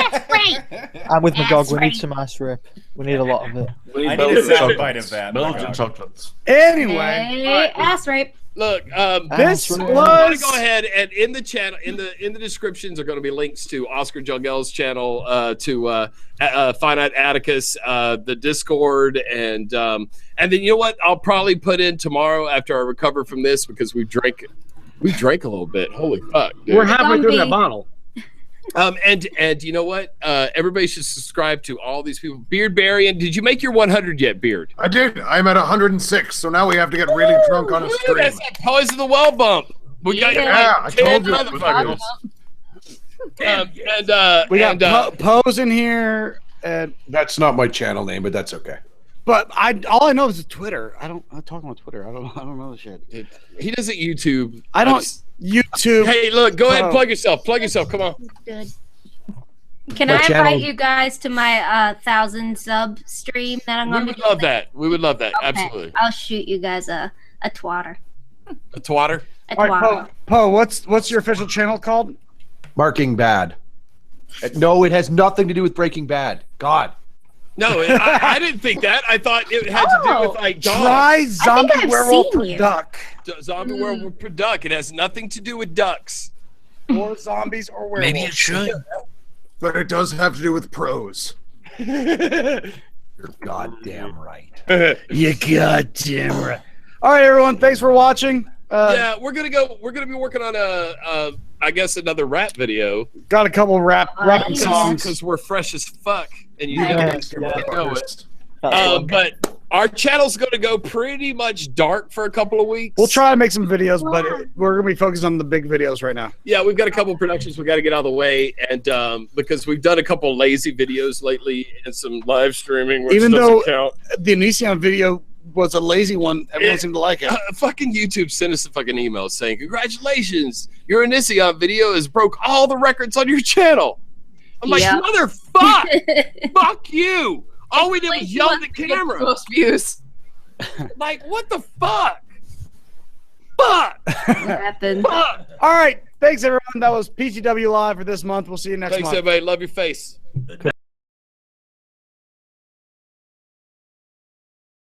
I'm with Magog. We need some ass rip. We need a lot of it. I need a soundbite of that. Belgian chocolates. Anyway, Hey, ass rape. Look, this I'm was. gonna go ahead and in the channel, in the descriptions are going to be links to Oscar Jungel's channel, to Finite Atticus, the Discord, and then you know what? I'll probably put in tomorrow after I recover from this because we drank a little bit. Holy fuck! Dude. We're halfway through that bottle. And you know what? Everybody should subscribe to all these people. Beard Barian, did you make your 100 yet, Beard? I did. I'm at 106, so now we have to get really drunk on a stream. That's that Toys of the Well bump. We got I told you. motherfuckers. We got Pose in here. And That's not my channel name, but that's okay. But all I know is Twitter. I'm talking about Twitter. I don't know the shit. He doesn't YouTube. I don't YouTube. Hey, look, go ahead and plug yourself. Plug yourself. Come on. Good. Can I invite you guys to my 1,000 sub stream that I'm going to We would love that. We would love that. Okay. Absolutely. I'll shoot you guys a twatter. A twatter? A All right, twatter. Poe, what's your official channel called? Marking Bad. No, it has nothing to do with Breaking Bad. God. No, I didn't think that. I thought it had to do with like dogs. Try Zombie Werewolf per Duck. Zombie Werewolf per Duck. It has nothing to do with ducks. Or zombies or werewolves. Maybe it should. But it does have to do with pros. You're goddamn right. You goddamn right. All right, everyone. Thanks for watching. Yeah, we're gonna be working on I guess another rap video. Got a couple rapping songs because we're fresh as fuck, and you Yeah. know it. But our channel's going to go pretty much dark for a couple of weeks. We'll try to make some videos, but we're gonna be focused on the big videos right now. Yeah, we've got a couple of productions we got to get out of the way, and because we've done a couple of lazy videos lately and some live streaming, which Even doesn't though count. the Onision video was a lazy one, everyone seemed to like it. Fucking YouTube sent us a fucking email saying, "Congratulations, your Onision video has broke all the records on your channel." I'm like, Yep. motherfucker, fuck you! All we did was yell at the camera. Most views. Like, what the fuck? Fuck! What happened? Fuck! All right, thanks everyone. That was PTW Live for this month. We'll see you next Thanks, month. everybody. Love your face.